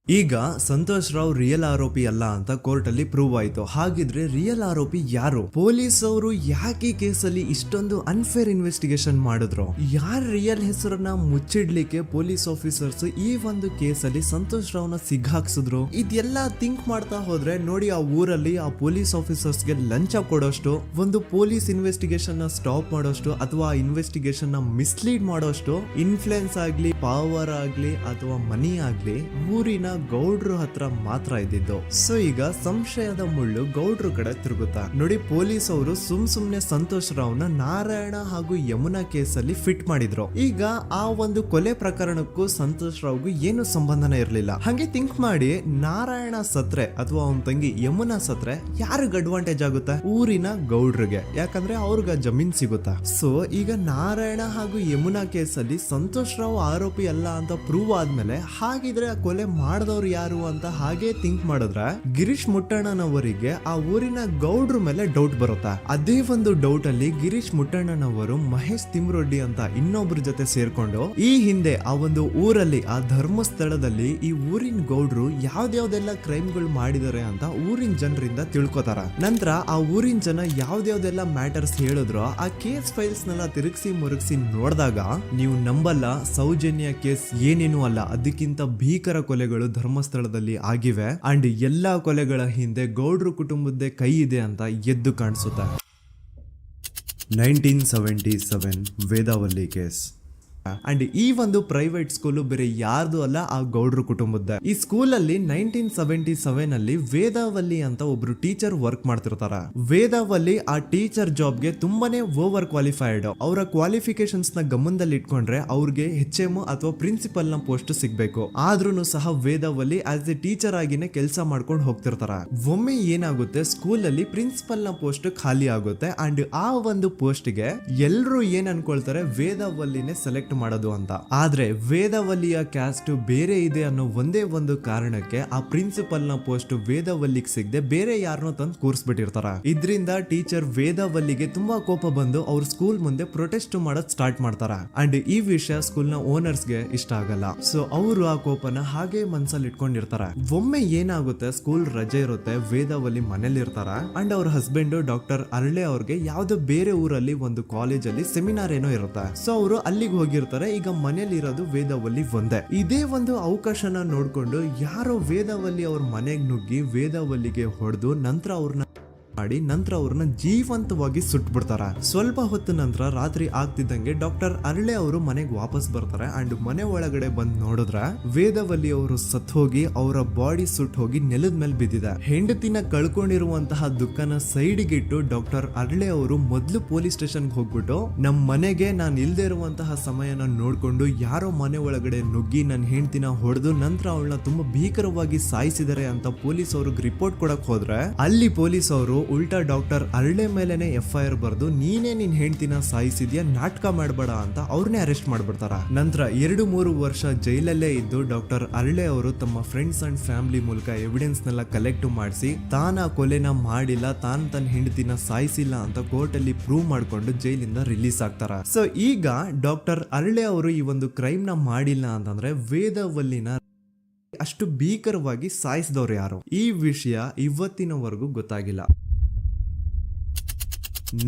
ಈಗ ಸಂತೋಷ್ ರಾವ್ ರಿಯಲ್ ಆರೋಪಿ ಅಲ್ಲ ಅಂತ ಕೋರ್ಟ್ ಅಲ್ಲಿ ಪ್ರೂವ್ ಆಯ್ತು. ಹಾಗಿದ್ರೆ ರಿಯಲ್ ಆರೋಪಿ ಯಾರು? ಪೊಲೀಸ್ ಅವರು ಯಾಕೆ ಕೇಸಲ್ಲಿ ಇಷ್ಟೊಂದು ಅನ್ಫೇರ್ ಇನ್ವೆಸ್ಟಿಗೇಷನ್ ಮಾಡಿದ್ರು? ಯಾರ ರಿಯಲ್ ಹೆಸರನ್ನ ಮುಚ್ಚಿಡ್ಲಿಕ್ಕೆ ಪೊಲೀಸ್ ಆಫೀಸರ್ಸ್ ಈ ಒಂದು ಕೇಸಲ್ಲಿ ಸಂತೋಷ್ ರಾವ್ನ ಸಿಗ್ಹಾಕ್ಸಿದ್ರು? ಇದೆಲ್ಲ ಥಿಂಕ್ ಮಾಡ್ತಾ ಹೋದ್ರೆ ನೋಡಿ ಆ ಊರಲ್ಲಿ ಆ ಪೊಲೀಸ್ ಆಫೀಸರ್ಸ್ಗೆ ಲಂಚ ಕೊಡೋಷ್ಟು, ಒಂದು ಪೊಲೀಸ್ ಇನ್ವೆಸ್ಟಿಗೇಷನ್ ನ ಸ್ಟಾಪ್ ಮಾಡೋಷ್ಟು ಅಥವಾ ಇನ್ವೆಸ್ಟಿಗೇಷನ್ ನ ಮಿಸ್ಲೀಡ್ ಮಾಡೋಷ್ಟು ಇನ್ಫ್ಲುಯೆನ್ಸ್ ಆಗ್ಲಿ, ಪವರ್ ಆಗ್ಲಿ ಅಥವಾ ಮನಿ ಆಗ್ಲಿ ಊರಿನ ಗೌಡ್ರು ಹತ್ರ ಮಾತ್ರ ಇದ್ದಿದ್ದು. ಸೊ ಈಗ ಸಂಶಯದ ಮುಳ್ಳು ಗೌಡ್ರು ಕಡೆ ತಿರುಗುತ್ತಾ ನೋಡಿ. ಪೊಲೀಸ್ ಅವರು ಸುಮ್ನೆ ಸಂತೋಷ್ ರಾವ್ನ ನಾರಾಯಣ ಹಾಗೂ ಯಮುನಾ ಕೇಸಲ್ಲಿ ಫಿಟ್ ಮಾಡಿದ್ರು. ಈಗ ಆ ಒಂದು ಕೊಲೆ ಪ್ರಕರಣಕ್ಕೂ ಸಂತೋಷ್ ರಾವ್ಗೂ ಏನು ಸಂಬಂಧನೇ ಇರ್ಲಿಲ್ಲ. ಹಂಗೆ ಥಿಂಕ್ ಮಾಡಿ ನಾರಾಯಣ ಸತ್ರೆ ಅಥವಾ ಅವನ ತಂಗಿ ಯಮುನಾ ಸತ್ರೆ ಯಾರಿಗ ಅಡ್ವಾಂಟೇಜ್ ಆಗುತ್ತೆ? ಊರಿನ ಗೌಡ್ರಿಗೆ, ಯಾಕಂದ್ರೆ ಅವ್ರಿಗ ಜಮೀನ್ ಸಿಗುತ್ತಾ. ಸೊ ಈಗ ನಾರಾಯಣ ಹಾಗೂ ಯಮುನಾ ಕೇಸಲ್ಲಿ ಸಂತೋಷ್ ರಾವ್ ಆರೋಪಿ ಅಲ್ಲ ಅಂತ ಪ್ರೂವ್ ಆದ್ಮೇಲೆ ಹಾಗಿದ್ರೆ ಆ ಕೊಲೆ ಮಾಡ್ದವ್ರು ಯಾರು ಅಂತ ಹಾಗೆ ಥಿಂಕ್ ಮಾಡಿದ್ರೆ ಗಿರೀಶ್ ಮುಟ್ಟಣ್ಣನವರಿಗೆ ಆ ಊರಿನ ಗೌಡ್ರ ಮೇಲೆ ಡೌಟ್ ಬರುತ್ತೆ. ಅದೇ ಒಂದು ಡೌಟ್ ಅಲ್ಲಿ ಗಿರೀಶ್ ಮುಟ್ಟಣ್ಣನವರು ಮಹೇಶ್ ತಿಮ್ರೊಡ್ಡಿ ಅಂತ ಇನ್ನೊಬ್ರ ಜೊತೆ ಸೇರ್ಕೊಂಡು ಈ ಹಿಂದೆ ಆ ಒಂದು ಊರಲ್ಲಿ ಆ ಧರ್ಮಸ್ಥಳದಲ್ಲಿ ಈ ಊರಿನ ಗೌಡ್ರು ಯಾವ್ದ್ಯಾವ್ದೆಲ್ಲ ಕ್ರೈಮ್ಗಳು ಮಾಡಿದಾರೆ ಅಂತ ಊರಿನ ಜನರಿಂದ ತಿಳ್ಕೊತಾರ. ನಂತರ ಆ ಊರಿನ ಜನ ಯಾವ್ದ್ಯಾವ್ದೆಲ್ಲ ಮ್ಯಾಟರ್ಸ್ ಹೇಳಿದ್ರು ಆ ಕೇಸ್ ಫೈಲ್ಸ್ ನೆಲ್ಲ ತಿರುಗಿಸಿ ಮುರುಗಿಸಿ ನೋಡಿದಾಗ ನೀವು ನಂಬಲ್ಲ, ಸೌಜನ್ಯ ಕೇಸ್ ಏನೇನು ಅಲ್ಲ, ಅದಕ್ಕಿಂತ ಭೀಕರ ಕೊಲೆಗಳು ಧರ್ಮಸ್ಥಳದಲ್ಲಿ ಆಗಿವೆ ಅಂಡ್ ಎಲ್ಲಾ ಕೊಲೆಗಳ ಹಿಂದೆ ಗೌಡ್ರು ಕುಟುಂಬದ್ದೇ ಕೈ ಇದೆ ಅಂತ ಎದ್ದು ಕಾಣಿಸುತ್ತೆ. 1977 ವೇದಾವಲ್ಲಿ ಕೇಸ್. ಅಂಡ್ ಈ ಒಂದು ಪ್ರೈವೇಟ್ ಸ್ಕೂಲು ಬೇರೆ ಯಾರ್ದು ಅಲ್ಲ, ಆ ಗೌಡ್ರು ಕುಟುಂಬದ. ಈ ಸ್ಕೂಲ್ ಅಲ್ಲಿ 1977 ಅಲ್ಲಿ ವೇದಾವಲ್ಲಿ ಅಂತ ಒಬ್ರು ಟೀಚರ್ ವರ್ಕ್ ಮಾಡ್ತಿರ್ತಾರ. ವೇದಾವಲ್ಲಿ ಆ ಟೀಚರ್ ಜಾಬ್ಗೆ ತುಂಬಾನೇ ಓವರ್ ಕ್ವಾಲಿಫೈಡ್. ಅವರ ಕ್ವಾಲಿಫಿಕೇಶನ್ಸ್ ನ ಗಮನದಲ್ಲಿ ಇಟ್ಕೊಂಡ್ರೆ ಅವ್ರಿಗೆ HM ಅಥವಾ ಪ್ರಿನ್ಸಿಪಲ್ ನ ಪೋಸ್ಟ್ ಸಿಗ್ಬೇಕು. ಆದ್ರೂ ಸಹ ವೇದಾವಲ್ಲಿ ಆಸ್ ಎ ಟೀಚರ್ ಆಗಿನೇ ಕೆಲಸ ಮಾಡ್ಕೊಂಡು ಹೋಗ್ತಿರ್ತಾರ. ಒಮ್ಮೆ ಏನಾಗುತ್ತೆ, ಸ್ಕೂಲ್ ಅಲ್ಲಿ ಪ್ರಿನ್ಸಿಪಲ್ ನ ಪೋಸ್ಟ್ ಖಾಲಿ ಆಗುತ್ತೆ ಅಂಡ್ ಆ ಒಂದು ಪೋಸ್ಟ್ ಗೆ ಎಲ್ರು ಏನ್ ಅನ್ಕೊಳ್ತಾರೆ, ವೇದಾವಲ್ಲಿನೇ ಸೆಲೆಕ್ಟ್ ಮಾಡೋದು ಅಂತ. ಆದ್ರೆ ವೇದಾವಲ್ಲಿಯ ಕ್ಯಾಸ್ಟ್ ಬೇರೆ ಇದೆ ಅನ್ನೋ ಒಂದೇ ಒಂದು ಕಾರಣಕ್ಕೆ ಆ ಪ್ರಿನ್ಸಿಪಲ್ ನ ಪೋಸ್ಟ್ ವೇದಾವಲ್ಲಿಗೆ ಸಿಗದೆ ಬೇರೆ ಯಾರನ್ನೋ ತಂದು ಕೂರಿಸ್ಬಿಟ್ಟಿರ್ತಾರ. ಇದರಿಂದ ಟೀಚರ್ ವೇದಾವಲ್ಲಿಗೆ ತುಂಬಾ ಕೋಪ ಬಂದು ಅವ್ರ ಸ್ಕೂಲ್ ಮುಂದೆ ಪ್ರೊಟೆಸ್ಟ್ ಮಾಡೋದ್ ಸ್ಟಾರ್ಟ್ ಮಾಡ್ತಾರ. ಅಂಡ್ ಈ ವಿಷಯ ಸ್ಕೂಲ್ ನ ಓನರ್ಸ್ ಗೆ ಇಷ್ಟ ಆಗಲ್ಲ. ಸೊ ಅವರು ಆ ಕೋಪನ ಹಾಗೆ ಮನ್ಸಲ್ಲಿ ಇಟ್ಕೊಂಡಿರ್ತಾರ. ಒಮ್ಮೆ ಏನಾಗುತ್ತೆ, ಸ್ಕೂಲ್ ರಜೆ ಇರುತ್ತೆ, ವೇದಾವಲ್ಲಿ ಮನೇಲಿ ಇರ್ತಾರ ಅಂಡ್ ಅವ್ರ ಹಸ್ಬೆಂಡ್ ಡಾಕ್ಟರ್ ಅರಳೆ ಅವ್ರಿಗೆ ಯಾವ್ದೋ ಬೇರೆ ಊರಲ್ಲಿ ಒಂದು ಕಾಲೇಜ್ ಅಲ್ಲಿ ಸೆಮಿನಾರ್ ಏನೋ ಇರುತ್ತೆ. ಸೊ ಅವರು ಅಲ್ಲಿಗೆ ಹೋಗಿರ್ತಾರೆ. ಈಗ ಮನೇಲಿ ಇರೋದು ವೇದಾವಲ್ಲಿ ಒಂದೇ. ಇದೇ ಒಂದು ಅವಕಾಶನ ನೋಡ್ಕೊಂಡು ಯಾರೋ ವೇದಾವಲ್ಲಿ ಅವ್ರ ಮನೆಗೆ ನುಗ್ಗಿ ವೇದಾವಲ್ಲಿಗೆ ಹೊಡೆದು ನಂತರ ಅವ್ರನ್ನ ಜೀವಂತವಾಗಿ ಸುಟ್ಬಿಡ್ತಾರ. ಸ್ವಲ್ಪ ಹೊತ್ತು ನಂತರ ರಾತ್ರಿ ಆಗ್ತಿದ್ದಂಗೆ ಡಾಕ್ಟರ್ ಅರಳೆ ಅವರು ಮನೆಗೆ ವಾಪಸ್ ಬರ್ತಾರೆ ಅಂಡ್ ಮನೆ ಒಳಗಡೆ ಬಂದ್ ನೋಡಿದ್ರೆ ವೇದಾವಲ್ಲಿ ಅವರು ಸತ್ ಹೋಗಿ ಅವರ ಬಾಡಿ ಸುಟ್ ಹೋಗಿ ನೆಲದ ಮೇಲೆ ಬಿದ್ದಿದೆ. ಹೆಂಡತಿನ ಕಳ್ಕೊಂಡಿರುವಂತಹ ದುಃಖನ ಸೈಡ್ಗೆ ಇಟ್ಟು ಡಾಕ್ಟರ್ ಅರಳೆ ಅವರು ಮೊದ್ಲು ಪೊಲೀಸ್ ಸ್ಟೇಷನ್ ಹೋಗ್ಬಿಟ್ಟು ನಮ್ ಮನೆಗೆ ನಾನು ಇಲ್ದೇ ಇರುವಂತಹ ಸಮಯನ ನೋಡ್ಕೊಂಡು ಯಾರೋ ಮನೆ ಒಳಗಡೆ ನುಗ್ಗಿ ನನ್ನ ಹೆಂಡತಿನ ಹೊಡೆದು ನಂತರ ಅವಳನ್ನ ತುಂಬಾ ಭೀಕರವಾಗಿ ಸಾಯಿಸಿದರೆ ಅಂತ ಪೊಲೀಸ್ ಅವ್ರಿಗೆ ರಿಪೋರ್ಟ್ ಕೊಡಕ್ ಹೋದ್ರೆ ಅಲ್ಲಿ ಪೊಲೀಸ್ ಅವರು ಉಲ್ಟಾ ಡಾಕ್ಟರ್ ಅರಳೆ ಮೇಲೆನೆ FIR ಬರ್ದು ನೀನೇ ನಿನ್ ಹೆಂಡತಿನ ಸಾಯಿಸಿದ್ಯಾ, ನಾಟಕ ಮಾಡಬೇಡ ಅಂತ ಅವ್ರನ್ನೇ ಅರೆಸ್ಟ್ ಮಾಡ್ಬಿಡ್ತಾರ. ನಂತರ 2-3 ವರ್ಷ ಜೈಲಲ್ಲೇ ಇದ್ದು ಡಾಕ್ಟರ್ ಅರಳೆ ಅವರು ತಮ್ಮ ಫ್ರೆಂಡ್ಸ್ ಅಂಡ್ ಫ್ಯಾಮಿಲಿ ಮೂಲಕ ಎವಿಡೆನ್ಸ್ ನೆಲ್ಲ ಕಲೆಕ್ಟ್ ಮಾಡಿಸಿ ತಾನ ಕೊಲೆನ ಮಾಡಿಲ್ಲ, ತಾನ್ ತನ್ನ ಹೆಂಡತಿನ ಸಾಯಿಸಿಲ್ಲ ಅಂತ ಕೋರ್ಟ್ ಅಲ್ಲಿ ಪ್ರೂವ್ ಮಾಡ್ಕೊಂಡು ಜೈಲಿಂದ ರಿಲೀಸ್ ಆಗ್ತಾರ. ಸೊ ಈಗ ಡಾಕ್ಟರ್ ಅರಳೆ ಅವರು ಈ ಒಂದು ಕ್ರೈಮ್ ನ ಮಾಡಿಲ್ಲ ಅಂತಂದ್ರೆ ವೇದಾವಲ್ಲಿನ ಅಷ್ಟು ಭೀಕರವಾಗಿ ಸಾಯಿಸಿದವ್ರು ಯಾರು, ಈ ವಿಷಯ ಇವತ್ತಿನವರೆಗೂ ಗೊತ್ತಾಗಿಲ್ಲ.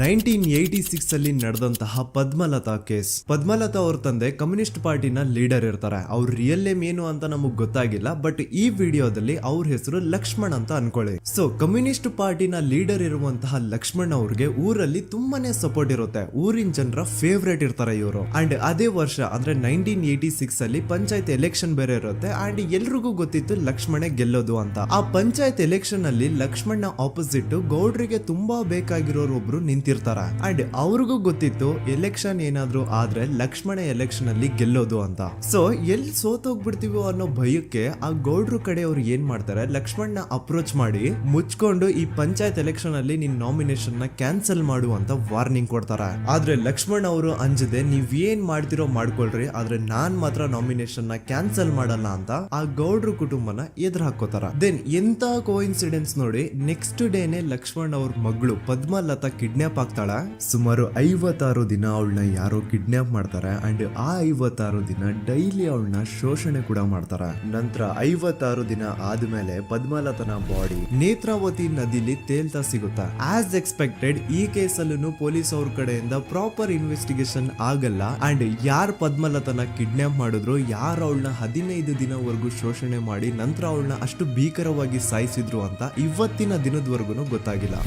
1986 ಅಲ್ಲಿ ನಡೆದಂತಹ ಪದ್ಮಲತಾ ಕೇಸ್. ಪದ್ಮಲತಾ ಅವ್ರ ತಂದೆ ಕಮ್ಯುನಿಸ್ಟ್ ಪಾರ್ಟಿನ ಲೀಡರ್ ಇರ್ತಾರೆ. ಅವ್ರ ರಿಯಲ್ ನೇಮ್ ಏನು ಅಂತ ನಮಗ್ ಗೊತ್ತಾಗಿಲ್ಲ, ಬಟ್ ಈ ವಿಡಿಯೋದಲ್ಲಿ ಅವ್ರ ಹೆಸರು ಲಕ್ಷ್ಮಣ್ ಅಂತ ಅನ್ಕೊಳ್ಳಿ. ಸೊ ಕಮ್ಯುನಿಸ್ಟ್ ಪಾರ್ಟಿನ ಲೀಡರ್ ಇರುವಂತಹ ಲಕ್ಷ್ಮಣ್ ಅವ್ರಿಗೆ ಊರಲ್ಲಿ ತುಂಬಾನೇ ಸಪೋರ್ಟ್ ಇರುತ್ತೆ, ಊರಿನ ಜನರ ಫೇವ್ರೇಟ್ ಇರ್ತಾರೆ ಇವರು. ಅಂಡ್ ಅದೇ ವರ್ಷ ಅಂದ್ರೆ 1986 ಅಲ್ಲಿ ಪಂಚಾಯತ್ ಎಲೆಕ್ಷನ್ ಬೇರೆ ಇರುತ್ತೆ ಅಂಡ್ ಎಲ್ರಿಗೂ ಗೊತ್ತಿತ್ತು ಲಕ್ಷ್ಮಣೆ ಗೆಲ್ಲೋದು ಅಂತ. ಆ ಪಂಚಾಯತ್ ಎಲೆಕ್ಷನ್ ಅಲ್ಲಿ ಲಕ್ಷ್ಮಣ್ಣ ಆಪೋಸಿಟ್ ಗೌಡ್ರಿಗೆ ತುಂಬಾ ಬೇಕಾಗಿರೋರು ಒಬ್ರು ನಿಂತಿರ್ತಾರ ಅಂಡ್ ಅವ್ರಿಗೂ ಗೊತ್ತಿತ್ತು ಎಲೆಕ್ಷನ್ ಏನಾದ್ರು ಆದ್ರೆ ಲಕ್ಷ್ಮಣ ಎಲೆಕ್ಷನ್ ಅಲ್ಲಿ ಗೆಲ್ಲೋದು ಅಂತ. ಸೊ ಎಲ್ಲಿ ಸೋತೋಗ್ಬಿಡ್ತೀವೋ ಅನ್ನೋ ಭಯಕ್ಕೆ ಆ ಗೌಡ್ರು ಕಡೆ ಅವ್ರು ಏನ್ ಮಾಡ್ತಾರೆ, ಲಕ್ಷ್ಮಣ್ಣ ಅಪ್ರೋಚ್ ಮಾಡಿ ಮುಚ್ಕೊಂಡು ಈ ಪಂಚಾಯತ್ ಎಲೆಕ್ಷನ್ ಅಲ್ಲಿ ನಿನ್ ನಾಮಿನೇಷನ್ ನ ಕ್ಯಾನ್ಸಲ್ ಮಾಡು ಅಂತ ವಾರ್ನಿಂಗ್ ಕೊಡ್ತಾರ. ಆದ್ರೆ ಲಕ್ಷ್ಮಣ್ ಅವರು ಅಂಜದೆ ನೀವ್ ಏನ್ ಮಾಡ್ತಿರೋ ಮಾಡ್ಕೊಳ್ರಿ, ಆದ್ರೆ ನಾನ್ ಮಾತ್ರ ನಾಮಿನೇಷನ್ ನ ಕ್ಯಾನ್ಸಲ್ ಮಾಡಲ್ಲ ಅಂತ ಆ ಗೌಡ್ರು ಕುಟುಂಬನ ಎದುರು ಹಾಕೋತಾರ. ದೆನ್ ಎಂತ ಕೋಇನ್ಸಿಡೆನ್ಸ್ ನೋಡಿ, ನೆಕ್ಸ್ಟ್ ಡೇನೆ ಲಕ್ಷ್ಮಣ್ ಅವ್ರ ಮಗಳು ಪದ್ಮಲತಾ ಕಿಡ್ನಾಪ್ ಆಗ್ತಾಳ. ಸುಮಾರು 56 ದಿನ ಅವಳನ್ನ ಯಾರೋ ಕಿಡ್ನಾಪ್ ಮಾಡ್ತಾರೆ ಅಂಡ್ ಆ 56 ದಿನ ಡೈಲಿ ಅವಳನ್ನ ಶೋಷಣೆ ಕೂಡ ಮಾಡ್ತಾರ. ನಂತರ 56 ದಿನ ಆದ್ಮೇಲೆ ಪದ್ಮಲತನ ಬಾಡಿ ನೇತ್ರಾವತಿ ನದಿಲಿ ತೇಲ್ತಾ ಸಿಗುತ್ತಾ. ಆಸ್ ಎಕ್ಸ್ಪೆಕ್ಟೆಡ್ ಈ ಕೇಸಲ್ಲೂ ಪೊಲೀಸ್ ಅವ್ರ ಕಡೆಯಿಂದ ಪ್ರಾಪರ್ ಇನ್ವೆಸ್ಟಿಗೇಷನ್ ಆಗಲ್ಲ ಅಂಡ್ ಯಾರ್ ಪದ್ಮಲತನ ಕಿಡ್ನಾಪ್ ಮಾಡಿದ್ರು, ಯಾರು ಅವಳನ್ನ 15 ದಿನವರೆಗೂ ಶೋಷಣೆ ಮಾಡಿ ನಂತರ ಅವಳನ್ನ ಅಷ್ಟು ಭೀಕರವಾಗಿ ಸಾಯಿಸಿದ್ರು ಅಂತ ಇವತ್ತಿನ ದಿನದವರೆಗೂ ಗೊತ್ತಾಗಿಲ್ಲ.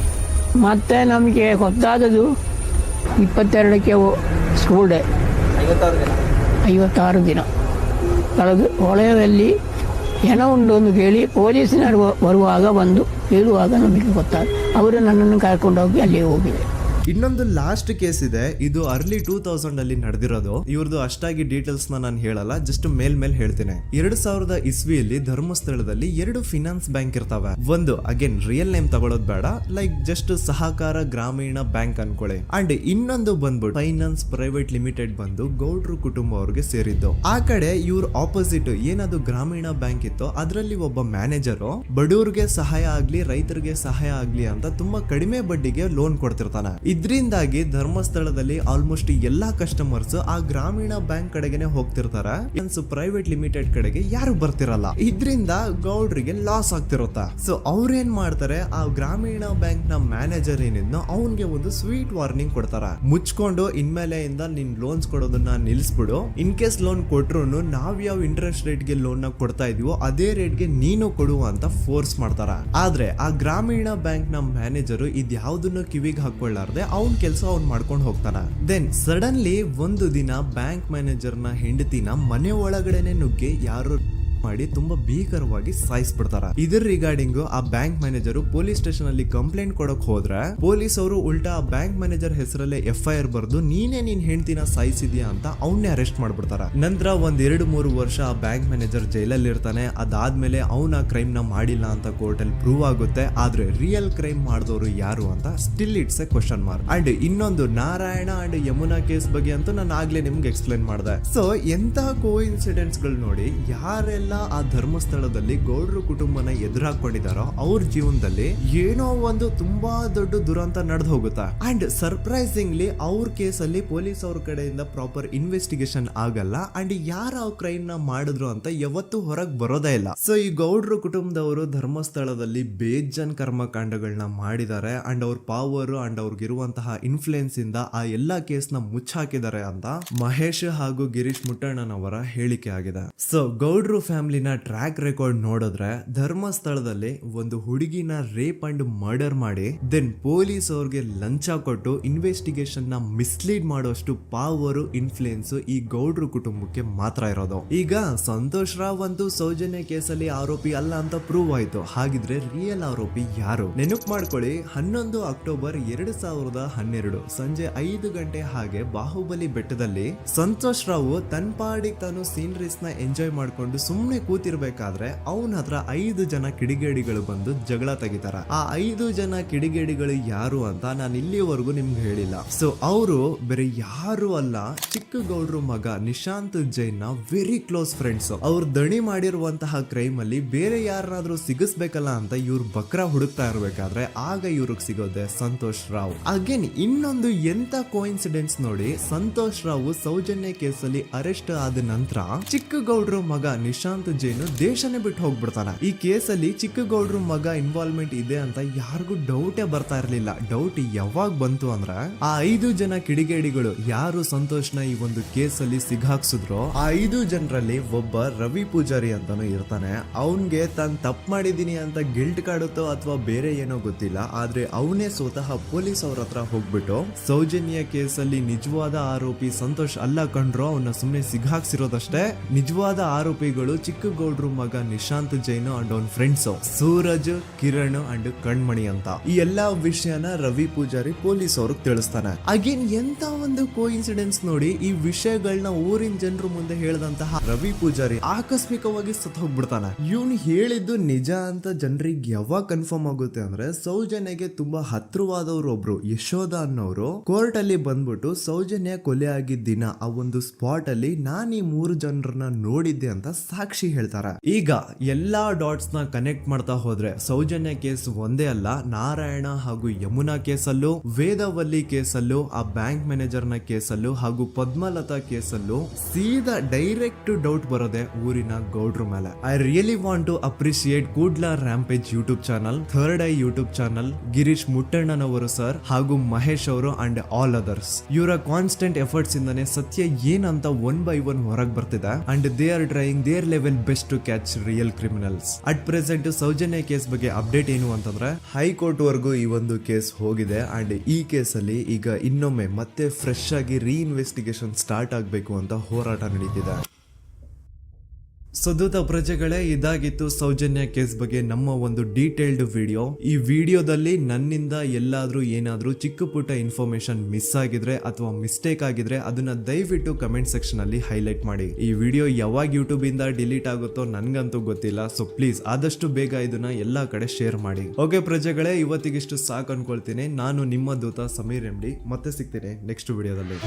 ಮತ್ತೆ ನಮಗೆ ಗೊತ್ತಾದದು 22ಕ್ಕೆ ಸ್ಕೂಲ್ ಡೇ 56 ದಿನ ಕಳೆದು ಹೊಳೆಯಲ್ಲಿ ಹೆಣ ಉಂಡು ಅಂತ ಕೇಳಿ ಪೊಲೀಸಿನವರು ಬರುವಾಗ ಬಂದು ಹೇಳುವಾಗ ನಮಗೆ ಗೊತ್ತಾದ. ಅವರು ನನ್ನನ್ನು ಕರ್ಕೊಂಡೋಗಿ ಅಲ್ಲಿ ಹೋಗಿದೆ. ಇನ್ನೊಂದು ಲಾಸ್ಟ್ ಕೇಸ್ ಇದೆ, ಇದು ಅರ್ಲಿ 2000 ಅಲ್ಲಿ ನಡೆದಿರೋದು. ಇವ್ರದ್ದು ಅಷ್ಟಾಗಿ ಡೀಟೇಲ್ಸ್ ನಾನು ಹೇಳಲ್ಲ, ಜಸ್ಟ್ ಮೇಲ್ ಹೇಳ್ತೇನೆ. 2000 ಇಸ್ವಿಯಲ್ಲಿ ಧರ್ಮಸ್ಥಳದಲ್ಲಿ 2 ಫಿನಾನ್ಸ್ ಬ್ಯಾಂಕ್ ಇರ್ತಾವೆ. ಒಂದು ಅಗೇನ್ ರಿಯಲ್ ನೇಮ್ ತಗೊಳ್ಳೋದು ಬೇಡ, ಲೈಕ್ ಜಸ್ಟ್ ಸಹಕಾರ ಗ್ರಾಮೀಣ ಬ್ಯಾಂಕ್ ಅನ್ಕೊಳ್ಳಿ. ಅಂಡ್ ಇನ್ನೊಂದು ಬಂದ್ಬಿಟ್ಟು ಫೈನಾನ್ಸ್ ಪ್ರೈವೇಟ್ ಲಿಮಿಟೆಡ್ ಬಂದು ಗೌಡ್ರು ಕುಟುಂಬ ಅವ್ರಿಗೆ ಸೇರಿದ್ದು. ಆ ಕಡೆ ಇವ್ರ ಆಪೋಸಿಟ್ ಏನದು ಗ್ರಾಮೀಣ ಬ್ಯಾಂಕ್ ಇತ್ತು, ಅದರಲ್ಲಿ ಒಬ್ಬ ಮ್ಯಾನೇಜರು ಬಡವ್ರಿಗೆ ಸಹಾಯ ಆಗ್ಲಿ ರೈತರಿಗೆ ಸಹಾಯ ಆಗ್ಲಿ ಅಂತ ತುಂಬಾ ಕಡಿಮೆ ಬಡ್ಡಿಗೆ ಲೋನ್ ಕೊಡ್ತಿರ್ತಾನೆ. ಇದರಿಂದಾಗಿ ಧರ್ಮಸ್ಥಳದಲ್ಲಿ ಆಲ್ಮೋಸ್ಟ್ ಎಲ್ಲಾ ಕಸ್ಟಮರ್ಸ್ ಆ ಗ್ರಾಮೀಣ ಬ್ಯಾಂಕ್ ಕಡೆಗೆ ಹೋಗ್ತಿರ್ತಾರೆ, ಪ್ರೈವೇಟ್ ಲಿಮಿಟೆಡ್ ಕಡೆಗೆ ಯಾರು ಬರ್ತಿರಲ್ಲ. ಇದರಿಂದ ಗೌಡ್ರಿಗೆ ಲಾಸ್ ಆಗ್ತಿರುತ್ತ. ಸೊ ಅವ್ರೇನ್ ಮಾಡ್ತಾರೆ, ಆ ಗ್ರಾಮೀಣ ಬ್ಯಾಂಕ್ ನ ಮ್ಯಾನೇಜರ್ ಏನಿದ್ನೋ ಅವನ್ಗೆ ಒಂದು ಸ್ವೀಟ್ ವಾರ್ನಿಂಗ್ ಕೊಡ್ತಾರ. ಮುಚ್ಕೊಂಡು ಇನ್ಮೇಲೆಯಿಂದ ನಿನ್ ಲೋನ್ಸ್ ಕೊಡೋದನ್ನ ನಿಲ್ಸ್ಬಿಡು. ಇನ್ ಕೇಸ್ ಲೋನ್ ಕೊಟ್ರು ನಾವ್ ಯಾವ ಇಂಟ್ರೆಸ್ಟ್ ರೇಟ್ ಗೆ ಲೋನ್ ನ ಕೊಡ್ತಾ ಇದೀವೋ ಅದೇ ರೇಟ್ ಗೆ ನೀನು ಕೊಡು ಅಂತ ಫೋರ್ಸ್ ಮಾಡ್ತಾರ. ಆದ್ರೆ ಆ ಗ್ರಾಮೀಣ ಬ್ಯಾಂಕ್ ನ ಮ್ಯಾನೇಜರ್ ಇದ್ಯಾವುದನ್ನು ಕಿವಿಗೆ ಹಾಕೊಳ್ಳಾರ್ದೆ ಅವನ್ ಕೆಲಸ ಅವ್ನ್ ಮಾಡ್ಕೊಂಡು ಹೋಗ್ತಾನ. ದೆನ್ ಸಡನ್ಲಿ ಒಂದು ದಿನ ಬ್ಯಾಂಕ್ ಮ್ಯಾನೇಜರ್ ನ ಹೆಂಡತಿನ ಮನೆ ಒಳಗಡೆನೆ ನುಗ್ಗಿ ಯಾರು ಮಾಡಿ ತುಂಬಾ ಭೀಕರವಾಗಿ ಸಾಯಿಸ್ಬಿಡ್ತಾರ. ಇದ್ರ ರಿಗಾರ್ಡಿಂಗ್ ಆ ಬ್ಯಾಂಕ್ ಮ್ಯಾನೇಜರ್ ಪೊಲೀಸ್ ಸ್ಟೇಷನ್ ಅಲ್ಲಿ ಕಂಪ್ಲೇಂಟ್ ಕೊಡಕ್ ಹೋದ್ರೆ ಪೊಲೀಸ್ ಅವರು ಉಲ್ಟಾ ಆ ಬ್ಯಾಂಕ್ ಮ್ಯಾನೇಜರ್ ಹೆಸರಲ್ಲೇ FIR ಬರ್ದು ನೀನೇ ನಿನ್ ಹೆಂಡತಿನ ಸಾಯಿಸಿದ್ಯಾ ಅಂತ ಅವನ್ನೇ ಅರೆಸ್ಟ್ ಮಾಡ್ಬಿಡ್ತಾರ. ನಂತರ 1-2-3 ವರ್ಷ ಆ ಬ್ಯಾಂಕ್ ಮ್ಯಾನೇಜರ್ ಜೈಲಲ್ಲಿ ಇರ್ತಾನೆ. ಅದಾದ್ಮೇಲೆ ಅವನ ಕ್ರೈಮ್ ನ ಮಾಡಿಲ್ಲ ಅಂತ ಕೋರ್ಟ್ ಅಲ್ಲಿ ಪ್ರೂವ್ ಆಗುತ್ತೆ. ಆದ್ರೆ ರಿಯಲ್ ಕ್ರೈಮ್ ಮಾಡಿದವರು ಯಾರು ಅಂತ still it's A question mark. And ಇನ್ನೊಂದು ನಾರಾಯಣ ಅಂಡ್ ಯಮುನಾ ಕೇಸ್ ಬಗ್ಗೆ ಅಂತೂ ನಾನು ಆಗ್ಲೇ ನಿಮ್ಗೆ ಎಕ್ಸ್ಪ್ಲೇನ್ ಮಾಡಿದೆ. ಸೊ ಎಂತ ಕೋ ಇನ್ಸಿಡೆಂಟ್ಸ್ ಗಳು ನೋಡಿ, ಯಾರೆಲ್ಲ ಆ ಧರ್ಮಸ್ಥಳದಲ್ಲಿ ಗೌಡ್ರು ಕುಟುಂಬನ ಎದುರಾಕೊಂಡಿದಾರೋ ಅವ್ರ ಜೀವನದಲ್ಲಿ ಏನೋ ಒಂದು ತುಂಬಾ ದೊಡ್ಡ ದುರಂತ ನಡೆದು ಹೋಗುತ್ತಾ. ಅಂಡ್ ಸರ್ಪ್ರೈಸಿಂಗ್ಲಿ ಅವ್ರ ಕೇಸಲ್ಲಿ ಪೊಲೀಸ್ ಅವ್ರ ಕಡೆಯಿಂದ ಪ್ರಾಪರ್ ಇನ್ವೆಸ್ಟಿಗೇಷನ್ ಆಗಲ್ಲ. ಅಂಡ್ ಯಾರ ಕ್ರೈಮ್ ನ ಮಾಡಿದ್ರು ಅಂತ ಯಾವತ್ತೂ ಹೊರಗ್ ಬರೋದೇ ಇಲ್ಲ. ಸೊ ಈ ಗೌಡ್ರು ಕುಟುಂಬದವರು ಧರ್ಮಸ್ಥಳದಲ್ಲಿ ಬೇಜನ್ ಕರ್ಮಕಾಂಡಗಳನ್ನ ಮಾಡಿದ್ದಾರೆ. ಅಂಡ್ ಅವ್ರ ಪವರ್ ಅಂಡ್ ಅವ್ರಿಗಿರುವಂತಹ ಇನ್ಫ್ಲೂಯೆನ್ಸ್ ಇಂದ ಆ ಎಲ್ಲಾ ಕೇಸ್ ನ ಮುಚ್ಚಾಕಿದ್ದಾರೆ ಅಂತ ಮಹೇಶ್ ಹಾಗೂ ಗಿರೀಶ್ ಮುಟ್ಟಣ್ಣನವರ ಹೇಳಿಕೆ ಆಗಿದೆ. ಸೊ ಗೌಡ್ರು ಫ್ಯಾಮಿಲಿನ ಟ್ರ್ಯಾಕ್ ರೆಕಾರ್ಡ್ ನೋಡಿದ್ರೆ ಧರ್ಮಸ್ಥಳದಲ್ಲಿ ಒಂದು ಹುಡುಗಿನ ರೇಪ್ ಅಂಡ್ ಮರ್ಡರ್ ಮಾಡಿ ದೆನ್ ಪೊಲೀಸ್ ಅವ್ರಿಗೆ ಲಂಚ ಕೊಟ್ಟು ಇನ್ವೆಸ್ಟಿಗೇಷನ್ ನ ಮಿಸ್ಲೀಡ್ ಮಾಡೋಷ್ಟು ಪವರ್ ಇನ್ಫ್ಲೂಯೆನ್ಸ್ ಈ ಗೌಡ್ರು ಕುಟುಂಬಕ್ಕೆ ಮಾತ್ರ ಇರೋದು. ಈಗ ಸಂತೋಷ್ ರಾವ್ ಅಂತೂ ಸೌಜನ್ಯ ಕೇಸಲ್ಲಿ ಆರೋಪಿ ಅಲ್ಲ ಅಂತ ಪ್ರೂವ್ ಆಯ್ತು. ಹಾಗಿದ್ರೆ ರಿಯಲ್ ಆರೋಪಿ ಯಾರು? ನೆನಪು ಮಾಡ್ಕೊಳ್ಳಿ, 11 ಅಕ್ಟೋಬರ್ 2012 ಸಂಜೆ 5 ಗಂಟೆ ಹಾಗೆ ಬಾಹುಬಲಿ ಬೆಟ್ಟದಲ್ಲಿ ಸಂತೋಷ್ ರಾವ್ ತನ್ನ ಪಾಡಿಗೆ ತಾನು ಸೀನರೀಸ್ ನ ಎಂಜಾಯ್ ಮಾಡ್ಕೊಂಡು ಸುಮ್ನೆ ಕೂತಿರ್ಬೇಕಾದ್ರೆ ಅವನ ಹತ್ರ 5 ಜನ ಕಿಡಿಗೇಡಿಗಳು ಬಂದು ಜಗಳ ತೆಗಿತಾರ. ಆ 5 ಜನ ಕಿಡಿಗೇಡಿಗಳು ಯಾರು ಅಂತ ನಾನು ಇಲ್ಲಿವರೆಗೂ ನಿಮ್ಗೆ ಹೇಳಿಲ್ಲ. ಸೊ ಅವರು ಬೇರೆ ಯಾರು ಅಲ್ಲ, ಚಿಕ್ಕ ಗೌಡ್ರು ಮಗ ನಿಶಾಂತ್ ಜೈನ್ ನ ವೆರಿ ಕ್ಲೋಸ್ ಫ್ರೆಂಡ್ಸ್. ಅವ್ರು ದಣಿ ಮಾಡಿರುವಂತಹ ಕ್ರೈಮ್ ಅಲ್ಲಿ ಬೇರೆ ಯಾರನ್ನಾದ್ರೂ ಸಿಗಿಸ್ಬೇಕಲ್ಲ ಅಂತ ಇವ್ರು ಬಕ್ರ ಹುಡುಕ್ತಾ ಇರ್ಬೇಕಾದ್ರೆ ಆಗ ಇವ್ರಿಗೆ ಸಿಗೋದೆ ಸಂತೋಷ್ ರಾವ್. ಅಗೇನ್ ಇನ್ನೊಂದು ಎಂತ ಕೋಇನ್ಸಿಡೆನ್ಸ್ ನೋಡಿ, ಸಂತೋಷ್ ರಾವ್ ಸೌಜನ್ಯ ಕೇಸಲ್ಲಿ ಅರೆಸ್ಟ್ ಆದ ನಂತರ ಚಿಕ್ಕ ಗೌಡ್ರು ಮಗ ನಿಶಾಂತ್ ಜೈನ್ ದೇಶನೇ ಬಿಟ್ಟು ಹೋಗ್ಬಿಡ್ತಾನ. ಈ ಕೇಸಲ್ಲಿ ಚಿಕ್ಕ ಗೌಡ್ರು ಮಗ ಇನ್ವಾಲ್ವ್ಮೆಂಟ್ ಇದೆ ಅಂತ ಯಾರಿಗೂ ಡೌಟೇ ಬರ್ತಾ ಇರ್ಲಿಲ್ಲ. ಡೌಟ್ ಯಾವಾಗ ಬಂತು ಅಂದ್ರೆ ಆ 5 ಜನ ಕಿಡಿಗೇಡಿಗಳು ಯಾರು ಸಂತೋಷ್ನ ಈ ಒಂದು ಕೇಸಲ್ಲಿ ಸಿಗಾಕ್ಸಿದ್ರು ಆ 5 ಜನರಲ್ಲಿ ಒಬ್ಬ ರವಿ ಪೂಜಾರಿ ಅಂತಾನು ಇರ್ತಾನೆ. ಅವನ್ಗೆ ತಾನು ತಪ್ಪು ಮಾಡಿದೀನಿ ಅಂತ ಗಿಲ್ಟ್ ಕಾಡುತ್ತೋ ಅಥವಾ ಬೇರೆ ಏನೋ ಗೊತ್ತಿಲ್ಲ, ಆದ್ರೆ ಅವನೇ ಸ್ವತಃ ಪೊಲೀಸ್ ಅವ್ರ ಹತ್ರ ಹೋಗ್ಬಿಟ್ಟು ಸೌಜನ್ಯ ಕೇಸಲ್ಲಿ ನಿಜವಾದ ಆರೋಪಿ ಸಂತೋಷ್ ಅಲ್ಲ ಕಂಡ್ರು, ಅವನ್ನ ಸುಮ್ನೆ ಸಿಗಾಕ್ಸಿರೋದಷ್ಟೇ, ನಿಜವಾದ ಆರೋಪಿಗಳು ಚಿಕ್ಕ ಗೌಡ್ರು ಮಗ ನಿಶಾಂತ್ ಜೈನ್ ಅಂಡ್ ಅವನ್ ಫ್ರೆಂಡ್ಸ್ ಸೂರಜ್, ಕಿರಣ್ ಅಂಡ್ ಕಣ್ಮಣಿ ಅಂತ. ಈ ಎಲ್ಲಾ ವಿಷಯನ ರವಿ ಪೂಜಾರಿ ಪೊಲೀಸ್ ಅವ್ರಿಗೆ ತಿಳಿಸ್ತಾನೆ. ಅಗೇನ್ ಎಂತ ಒಂದು ಕೋಇನ್ಸಿಡೆನ್ಸ್ ನೋಡಿ, ಈ ವಿಷಯಗಳನ್ನ ಊರಿನ ಜನರು ಮುಂದೆ ಹೇಳಿದಂತಹ ರವಿ ಪೂಜಾರಿ ಆಕಸ್ಮಿಕವಾಗಿ ಸತ್ತು ಹೋಗ್ಬಿಡ್ತಾನೆ. ಇವನು ಹೇಳಿದ್ದು ನಿಜ ಅಂತ ಜನರಿಗೆ ಯಾವಾಗ ಕನ್ಫರ್ಮ್ ಆಗುತ್ತೆ ಅಂದ್ರೆ ಸೌಜನ್ಯಗೆ ತುಂಬಾ ಹತ್ರವಾದವ್ರು ಒಬ್ರು ಯಶೋಧ ಅನ್ನೋರು ಕೋರ್ಟ್ ಅಲ್ಲಿ ಬಂದ್ಬಿಟ್ಟು ಸೌಜನ್ಯ ಕೊಲೆ ಆಗಿದ್ದ ದಿನ ಆ ಒಂದು ಸ್ಪಾಟ್ ಅಲ್ಲಿ ನಾನು ಈ 3 ಜನರನ್ನ ನೋಡಿದ್ದೆ ಅಂತ ಸಾಕ್ಷಿ ಹೇಳ್ತಾರೆ. ಈಗ ಎಲ್ಲಾ ಡಾಟ್ಸ್ ನ ಕನೆಕ್ಟ್ ಮಾಡ್ತಾ ಹೋದ್ರೆ ಸೌಜನ್ಯ ಕೇಸ್ ಒಂದೇ ಅಲ್ಲ, ನಾರಾಯಣ ಹಾಗೂ ಯಮುನಾ ಕೇಸಲ್ಲೂ, ವೇದವಲ್ಲಿ ಕೇಸಲ್ಲೂ, ಆ ಬ್ಯಾಂಕ್ ಮ್ಯಾನೇಜರ್ ನ ಕೇಸಲ್ಲೂ ಹಾಗೂ ಪದ್ಮಲತಾ ಕೇಸಲ್ಲೂ ಸೀದಾ ಡೈರೆಕ್ಟ್ ಡೌಟ್ ಬರೋದೆ ಊರಿನ ಗೌಡ್ರ ಮೇಲೆ. I really want to appreciate Kudla rampage YouTube channel, third eye YouTube channel, Girish ಮುಟ್ಟಣ್ಣನವರು ಸರ್ ಹಾಗೂ ಮಹೇಶ್ ಅವರು ಅಂಡ್ ಆಲ್ ಅದರ್ಸ್. ಇವರ ಕಾನ್ಸ್ಟೆಂಟ್ ಎಫರ್ಟ್ಸ್ ಇಂದಾನೆ ಸತ್ಯ ಏನಂತ 1 by 1 ಹೊರಗೆ ಬರ್ತಿದೆ and they are trying their level best to catch real criminals. At present Sowjanya case ಬಗ್ಗೆ ಅಪ್ಡೇಟ್ ಏನು ಅಂತಂದ್ರೆ ಹೈಕೋರ್ಟ್ ವರೆಗೂ ಈ ಒಂದು ಕೇಸ್ ಹೋಗಿದೆ ಅಂಡ್ ಈ ಕೇಸ್ ಅಲ್ಲಿ ಈಗ ಇನ್ನೊಮ್ಮೆ ಮತ್ತೆ ಫ್ರೆಶ್ ಆಗಿ ರೀಇನ್ವೆಸ್ಟಿಗೇಷನ್ ಸ್ಟಾರ್ಟ್ ಆಗಬೇಕು ಅಂತ ಹೋರಾಟ ನಡೀತಿದೆ. ಸುದೂತ ಪ್ರಜೆಗಳೇ, ಇದಾಗಿತ್ತು ಸೌಜನ್ಯ ಕೇಸ್ ಬಗ್ಗೆ ನಮ್ಮ ಒಂದು ಡೀಟೇಲ್ಡ್ ವಿಡಿಯೋ. ಈ ವಿಡಿಯೋದಲ್ಲಿ ನನ್ನಿಂದ ಎಲ್ಲಾದ್ರೂ ಏನಾದ್ರೂ ಚಿಕ್ಕ ಪುಟ್ಟ ಇನ್ಫಾರ್ಮೇಶನ್ ಮಿಸ್ ಆಗಿದ್ರೆ ಅಥವಾ ಮಿಸ್ಟೇಕ್ ಆಗಿದ್ರೆ ಅದನ್ನ ದಯವಿಟ್ಟು ಕಮೆಂಟ್ ಸೆಕ್ಷನ್ ಅಲ್ಲಿ ಹೈಲೈಟ್ ಮಾಡಿ. ಈ ವಿಡಿಯೋ ಯಾವಾಗ ಯೂಟ್ಯೂಬ್ ಇಂದ ಡಿಲೀಟ್ ಆಗುತ್ತೋ ನನ್ಗಂತೂ ಗೊತ್ತಿಲ್ಲ. ಸೊ ಪ್ಲೀಸ್ ಆದಷ್ಟು ಬೇಗ ಇದನ್ನ ಎಲ್ಲಾ ಕಡೆ ಶೇರ್ ಮಾಡಿ. ಓಕೆ ಪ್ರಜೆಗಳೇ, ಇವತ್ತಿಗಿಷ್ಟು ಸಾಕು ಅನ್ಕೊಳ್ತೀನಿ. ನಾನು ನಿಮ್ಮ ದೂತ ಸಮೀರ್ MD. ಮತ್ತೆ ಸಿಗ್ತೀನಿ ನೆಕ್ಸ್ಟ್ ವಿಡಿಯೋದಲ್ಲಿ.